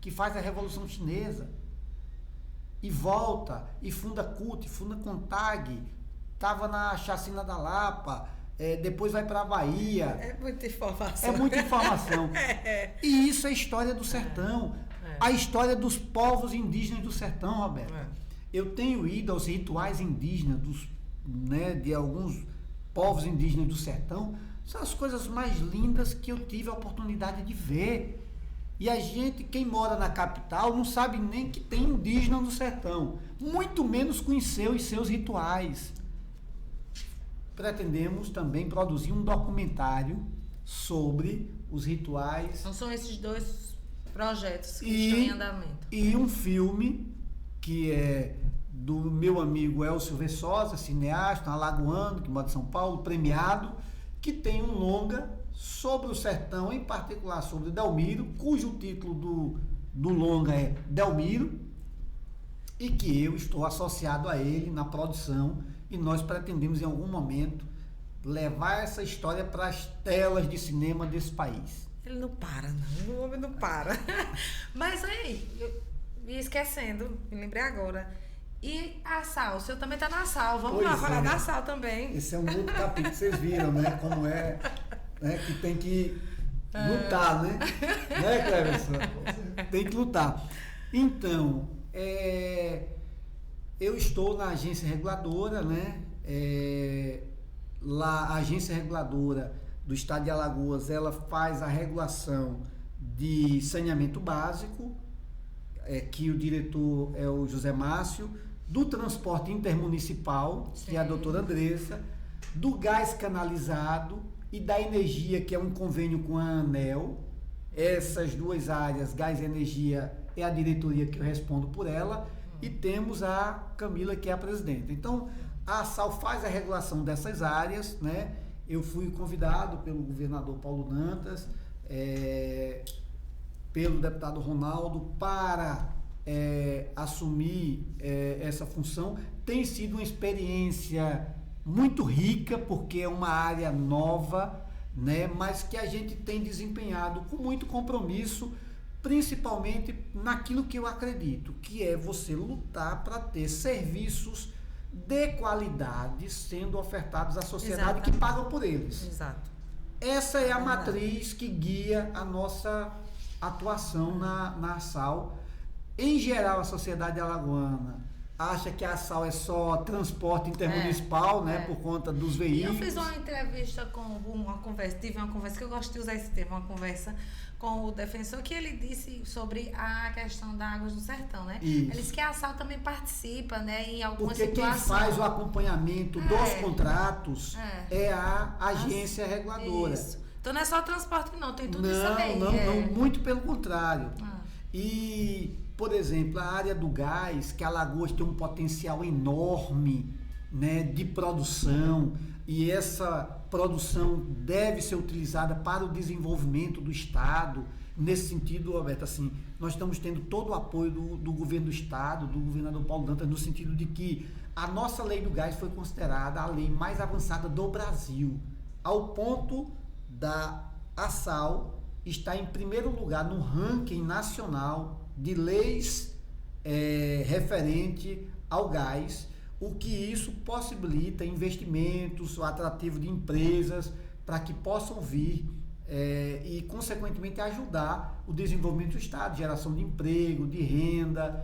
que faz a Revolução Chinesa, e volta, e funda CUT, funda CONTAG, estava na Chacina da Lapa, depois vai para a Bahia. É muita informação. É muita informação. E isso é a história do sertão, a história dos povos indígenas do sertão, Roberto. Eu tenho ido aos rituais indígenas de alguns povos indígenas do sertão, são as coisas mais lindas que eu tive a oportunidade de ver. E a gente, quem mora na capital, não sabe nem que tem indígena no sertão, muito menos conhecer os seus rituais. Pretendemos também produzir um documentário sobre os rituais. Então são esses dois projetos que estão em andamento. E um filme que é do meu amigo Elcio Vessosa, cineasta, alagoano, que mora em São Paulo, premiado, que tem um longa sobre o sertão, em particular sobre Delmiro, cujo título do longa é Delmiro, e que eu estou associado a ele na produção, e nós pretendemos em algum momento levar essa história para as telas de cinema desse país. Ele não para, não. O homem não para. Mas aí, eu ia esquecendo, me lembrei agora. E a sal, o senhor também está na sal, vamos Pois lá falar é. da sal também. Esse é um outro capítulo que vocês viram, né? Como é, né? Que tem que lutar, né? Né, Cleverson? Tem que lutar. Então, eu estou na agência reguladora, né? Lá, a agência reguladora do Estado de Alagoas, ela faz a regulação de saneamento básico, que o diretor é o José Márcio, do transporte intermunicipal, Sim. que é a doutora Andressa, do gás canalizado e da energia, que é um convênio com a ANEEL. Essas duas áreas, gás e energia, é a diretoria que eu respondo por ela, e temos a Camila, que é a presidente. Então, a ASAL faz a regulação dessas áreas, né? Eu fui convidado pelo governador Paulo Dantas, pelo deputado Ronaldo, para assumir essa função. Tem sido uma experiência muito rica, porque é uma área nova, né? Mas que a gente tem desempenhado com muito compromisso, principalmente naquilo que eu acredito, que é você lutar para ter serviços de qualidade sendo ofertados à sociedade. Exatamente. Que pagam por eles. Exato. Essa é a matriz que guia a nossa atuação na ASAL. Em geral, a sociedade alagoana acha que a ASAL é só transporte intermunicipal, né, por conta dos veículos. Eu fiz uma entrevista tive uma conversa, que eu gosto de usar esse termo, uma conversa com o defensor, que ele disse sobre a questão da Águas do Sertão, né? Isso. Ele disse que a ASAL também participa, né, em algumas Porque situações. Quem faz o acompanhamento dos contratos é a agência reguladora. Isso. Então não é só transporte não, tem tudo isso aí. Não, muito pelo contrário. E, por exemplo, a área do gás, que Alagoas tem um potencial enorme, né, de produção, e essa produção deve ser utilizada para o desenvolvimento do Estado. Nesse sentido, Roberto, assim, nós estamos tendo todo o apoio do governo do Estado, do governador Paulo Dantas, no sentido de que a nossa lei do gás foi considerada a lei mais avançada do Brasil, ao ponto da ASAL estar em primeiro lugar no ranking nacional de leis referente ao gás, o que isso possibilita investimentos, o atrativo de empresas para que possam vir e, consequentemente, ajudar o desenvolvimento do Estado, geração de emprego, de renda.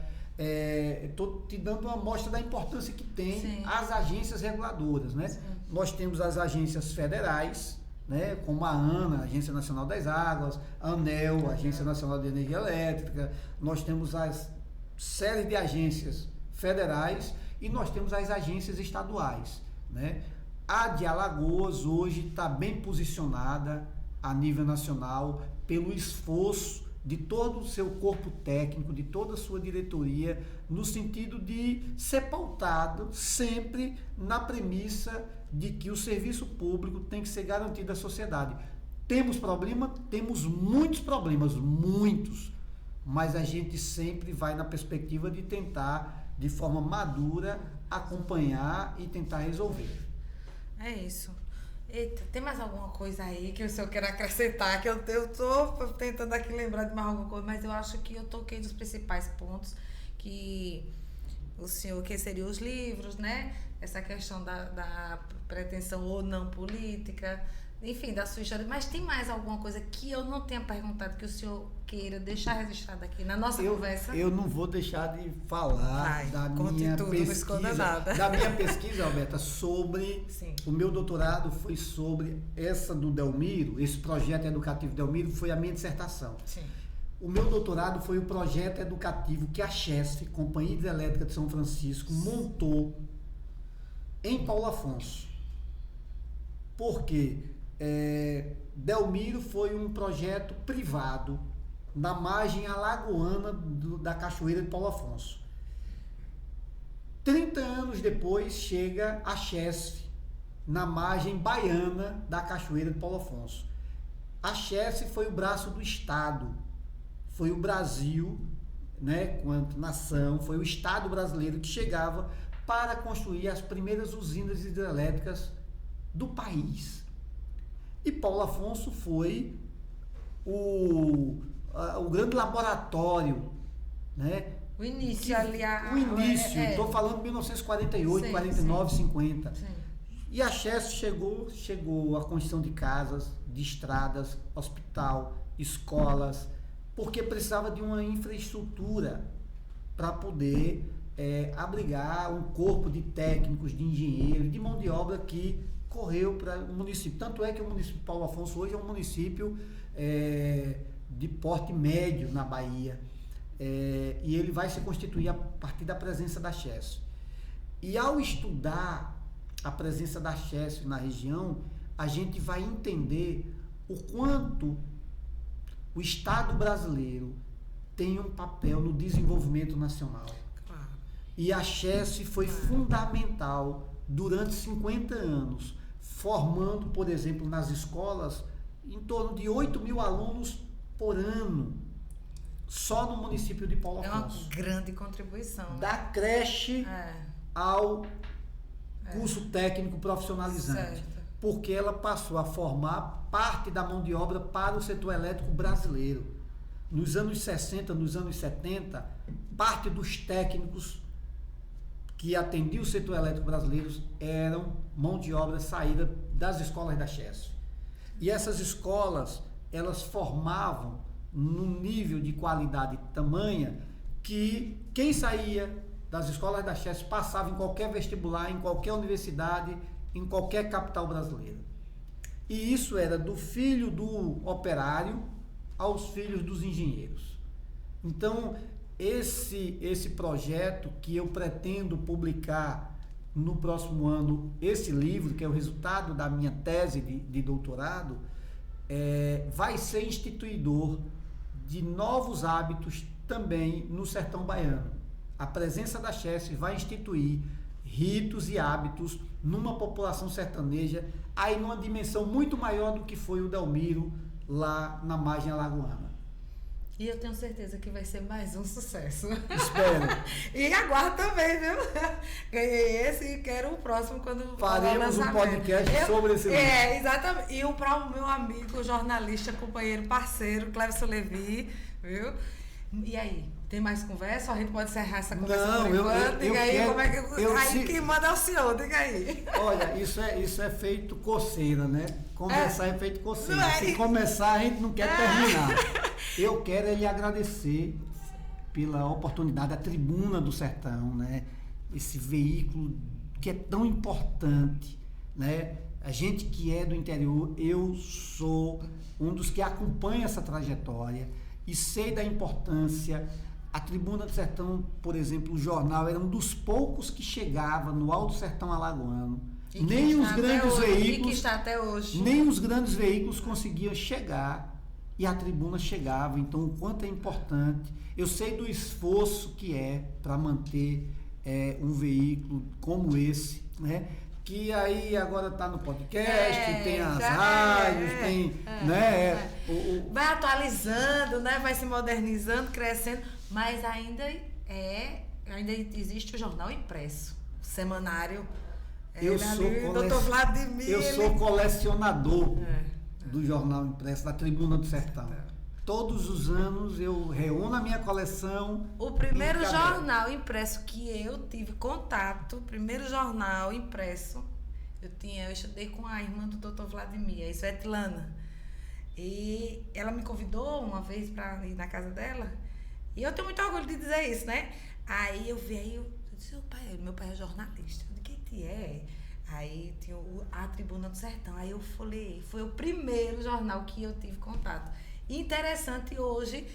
Estou te dando uma amostra da importância que tem as agências reguladoras, né? Nós temos as agências federais, né, como a ANA, Agência Nacional das Águas, a ANEEL, Agência Nacional de Energia Elétrica. Nós temos as séries de agências federais e nós temos as agências estaduais, né? A de Alagoas hoje está bem posicionada a nível nacional pelo esforço de todo o seu corpo técnico, de toda a sua diretoria, no sentido de ser pautado sempre na premissa de que o serviço público tem que ser garantido à sociedade. Temos problema? Temos muitos problemas, muitos, mas a gente sempre vai na perspectiva de tentar, de forma madura, acompanhar e tentar resolver. É isso. Eita, tem mais alguma coisa aí que o senhor quer acrescentar? Que eu estou tentando aqui lembrar de mais alguma coisa, mas eu acho que eu toquei dos principais pontos, que o senhor, que seriam os livros, né? Essa questão da pretensão ou não política, enfim, da sua história. Mas tem mais alguma coisa que eu não tenha perguntado que o senhor queira deixar registrado aqui na nossa conversa? Eu não vou deixar de falar da minha pesquisa, Alberta, sobre... Sim. O meu doutorado foi sobre essa do Delmiro, esse projeto educativo Delmiro, foi a minha dissertação. Sim. O meu doutorado foi o projeto educativo que a CHESF, Companhia Hidrelétrica de São Francisco, montou em Paulo Afonso. Por quê? Delmiro foi um projeto privado na margem alagoana da Cachoeira de Paulo Afonso. 30 anos depois chega a CHESF na margem baiana da Cachoeira de Paulo Afonso. A CHESF foi o braço do Estado, foi o Brasil, né, quanto nação, foi o Estado brasileiro que chegava para construir as primeiras usinas hidrelétricas do país. E Paulo Afonso foi o grande laboratório, né, O início ali. O início, estou falando de 1948, sim, 49, sim. 50. Sim. E a Chess chegou à construção de casas, de estradas, hospital, escolas, porque precisava de uma infraestrutura para poder abrigar um corpo de técnicos, de engenheiros, de mão de obra que correu para o município. Tanto é que o município de Paulo Afonso hoje é um município de porte médio na Bahia. E ele vai se constituir a partir da presença da Chess. E ao estudar a presença da Chess na região, a gente vai entender o quanto o Estado brasileiro tem um papel no desenvolvimento nacional. Claro. E a Chess foi fundamental durante 50 anos, formando, por exemplo, nas escolas, em torno de 8 mil alunos por ano, só no município de Paulo Afonso. É uma grande contribuição. Da creche ao curso técnico profissionalizante. Certo. Porque ela passou a formar parte da mão de obra para o setor elétrico brasileiro. Nos anos 60, nos anos 70, parte dos técnicos que atendiam o setor elétrico brasileiro eram mão de obra saída das escolas da Chess. E essas escolas, elas formavam num nível de qualidade tamanha que quem saía das escolas da Chess passava em qualquer vestibular, em qualquer universidade, em qualquer capital brasileira. E isso era do filho do operário aos filhos dos engenheiros. Então, esse projeto que eu pretendo publicar no próximo ano, esse livro, que é o resultado da minha tese de doutorado, vai ser instituidor de novos hábitos também no sertão baiano. A presença da Chess vai instituir ritos e hábitos numa população sertaneja, aí numa dimensão muito maior do que foi o Delmiro lá na margem alagoana. E eu tenho certeza que vai ser mais um sucesso. Espero. E aguardo também, viu? Ganhei esse e quero o próximo quando faremos um podcast sobre esse livro. Exatamente. E para o meu amigo, jornalista, companheiro, parceiro, Clevson Levi, viu? E aí? Tem mais conversa? Ou a gente pode encerrar essa conversa? Não, diga aí quero, como é que. Quem manda é o senhor, diga aí. Olha, isso é feito coceira, né? Conversar é feito coceira. Se começar, a gente não quer terminar. Eu quero lhe agradecer pela oportunidade, a Tribuna do Sertão, né? Esse veículo que é tão importante, né? A gente que é do interior, eu sou um dos que acompanha essa trajetória e sei da importância. A Tribuna do Sertão, por exemplo, o jornal era um dos poucos que chegava no Alto Sertão alagoano. Nem os grandes veículos, nem os grandes veículos conseguiam chegar e a Tribuna chegava. Então, o quanto é importante. Eu sei do esforço que é para manter um veículo como esse, né? Que aí agora está no podcast, tem as rádios, vai atualizando, né? Vai se modernizando, crescendo, mas ainda existe o jornal impresso, o semanário. Eu sou colecionador do jornal impresso, da Tribuna do Sertão. Todos os anos eu reúno a minha coleção. O primeiro jornal impresso que eu tive contato, o primeiro jornal impresso, eu estudei com a irmã do Dr. Vladimir, a Svetlana. E ela me convidou uma vez para ir na casa dela. E eu tenho muito orgulho de dizer isso, né? Aí eu disse, meu pai é jornalista. Eu disse, quem é? Aí tinha a Tribuna do Sertão. Aí eu falei, foi o primeiro jornal que eu tive contato. Interessante hoje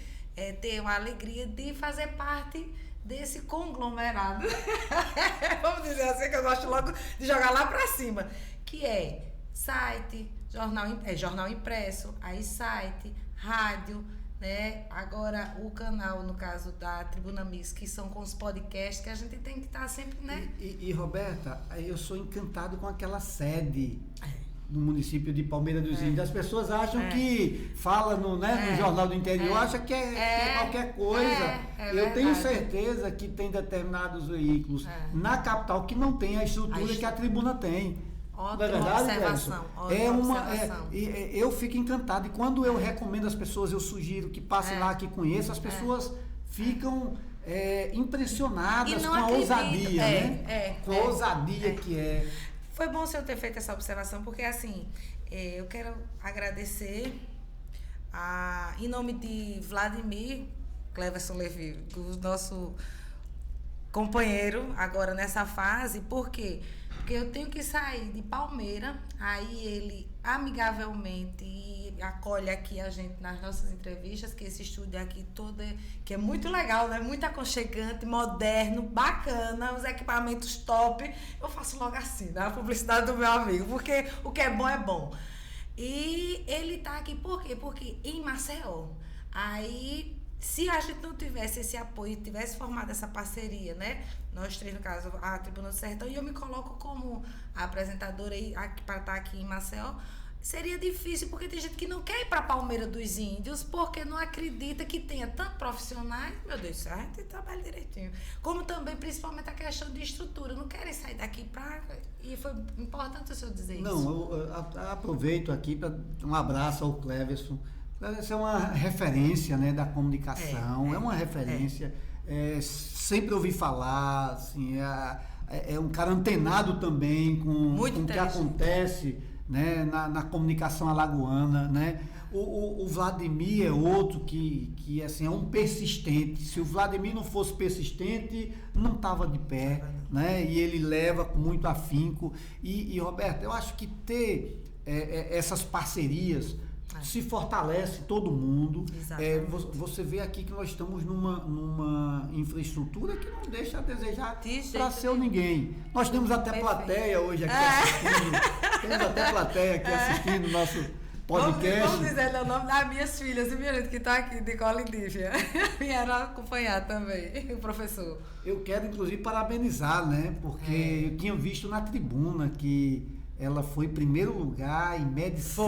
ter a alegria de fazer parte desse conglomerado. Vamos dizer assim, que eu gosto logo de jogar lá pra cima. Que é site, jornal impresso, aí site, rádio, né? Agora o canal, no caso da Tribuna Mix, que são com os podcasts, que a gente tem que estar sempre, né? E Roberta, eu sou encantado com aquela sede no município de Palmeira dos Índios. As pessoas acham que fala no Jornal do Interior, acham que é qualquer coisa. Eu tenho certeza que tem determinados veículos na capital que não tem a estrutura que a Tribuna tem. Ótima observação. Eu fico encantado. E quando eu recomendo às pessoas, eu sugiro que passem lá, que conheçam, as pessoas ficam impressionadas com a acredito. ousadia, né? Com a ousadia que é. Foi bom o senhor ter feito essa observação, porque assim, eu quero agradecer em nome de Vladimir Cleverson Levi, o nosso companheiro agora nessa fase. Por quê? Porque eu tenho que sair de Palmeira, aí ele amigavelmente acolhe aqui a gente nas nossas entrevistas, que esse estúdio aqui todo que é muito legal, né? Muito aconchegante, moderno, bacana, os equipamentos top. Eu faço logo assim, né? A publicidade do meu amigo, porque o que é bom é bom. E ele tá aqui por quê? Porque em Maceió, aí se a gente não tivesse esse apoio, tivesse formado essa parceria, né? Nós três, no caso, a Tribuna do Sertão, e eu me coloco como apresentadora para estar aqui em Maceió, seria difícil, porque tem gente que não quer ir para Palmeira dos Índios, porque não acredita que tenha tanto profissionais, meu Deus, a gente trabalha direitinho, como também, principalmente, a questão de estrutura, não querem sair daqui para... E foi importante o senhor dizer isso. Não, eu aproveito aqui para um abraço ao Cleverson. Cleverson é uma referência, né, da comunicação, é uma referência, sempre ouvi falar, assim, é um cara antenado também com o que acontece, né, na comunicação alagoana, né? O Vladimir é outro que assim, é um persistente. Se o Vladimir não fosse persistente, não estava de pé, né? E ele leva com muito afinco. E Roberto, eu acho que ter essas parcerias se fortalece todo mundo. Você vê aqui que nós estamos numa infraestrutura que não deixa a desejar para ser ninguém. Nós temos até plateia hoje aqui assistindo. Temos até plateia aqui assistindo o nosso podcast. Vamos dizer o nome das minhas filhas, minha gente, que está aqui, Nicole e Lívia. Vieram acompanhar também, o professor. Eu quero, inclusive, parabenizar, né? Porque eu tinha visto na tribuna que ela foi primeiro lugar em medicina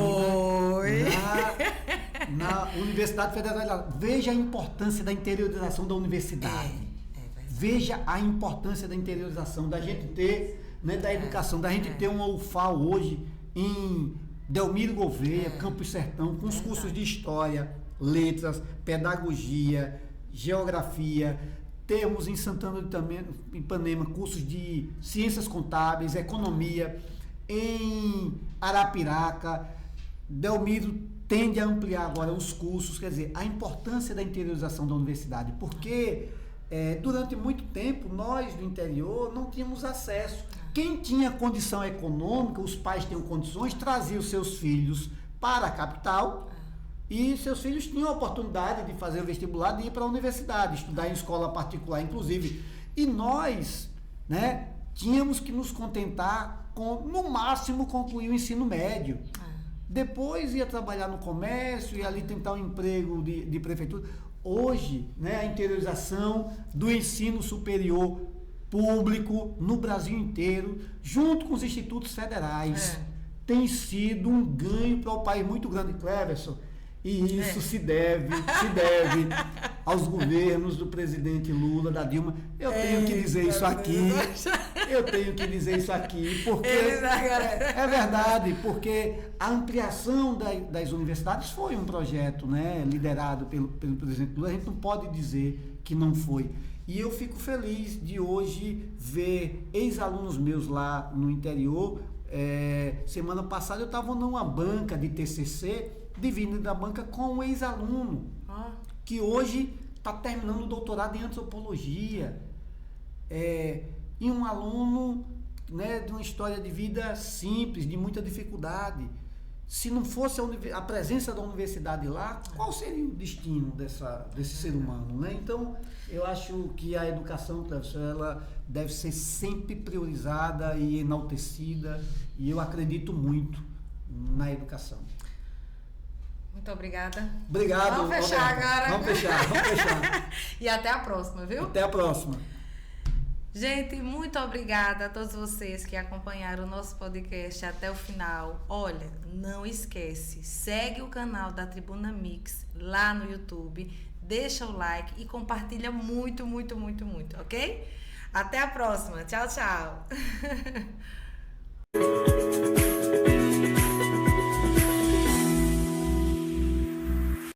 na Universidade Federal. Veja a importância da interiorização da universidade. Veja a importância da interiorização, da gente ter, né, da educação, da gente ter uma UFAL hoje em Delmiro Gouveia, Campos Sertão, com os cursos de História, Letras, Pedagogia, Geografia. Temos em Santana de Ipanema cursos de Ciências Contábeis, Economia. Em Arapiraca, Delmiro tende a ampliar agora os cursos, quer dizer, a importância da interiorização da universidade, porque durante muito tempo nós do interior não tínhamos acesso. Quem tinha condição econômica, os pais tinham condições, trazia os seus filhos para a capital e seus filhos tinham a oportunidade de fazer o vestibular, de ir para a universidade, estudar em escola particular, inclusive. E nós, né, tínhamos que nos contentar com, no máximo, concluir o ensino médio. Depois ia trabalhar no comércio, ia ali tentar um emprego de prefeitura. Hoje, né, a interiorização do ensino superior público no Brasil inteiro, junto com os institutos federais, tem sido um ganho para o país muito grande, Cleverson. E isso se deve aos governos do presidente Lula, da Dilma. Eu tenho que dizer isso aqui, porque é verdade, porque a ampliação das universidades foi um projeto, né, liderado pelo presidente Lula. A gente não pode dizer que não foi. E eu fico feliz de hoje ver ex-alunos meus lá no interior. Semana passada eu estava numa banca de TCC, divina da banca, com um ex-aluno que hoje está terminando o doutorado em antropologia, e um aluno, né, de uma história de vida simples, de muita dificuldade. Se não fosse a presença da universidade lá, qual seria o destino desse ser humano, né? Então, eu acho que a educação, ela deve ser sempre priorizada e enaltecida, e eu acredito muito na educação. Muito obrigada. Obrigado. Vamos fechar agora. Vamos fechar. E até a próxima, viu? Até a próxima. Gente, muito obrigada a todos vocês que acompanharam o nosso podcast até o final. Olha, não esquece, segue o canal da Tribuna Mix lá no YouTube, deixa o like e compartilha muito, ok? Até a próxima. Tchau, tchau.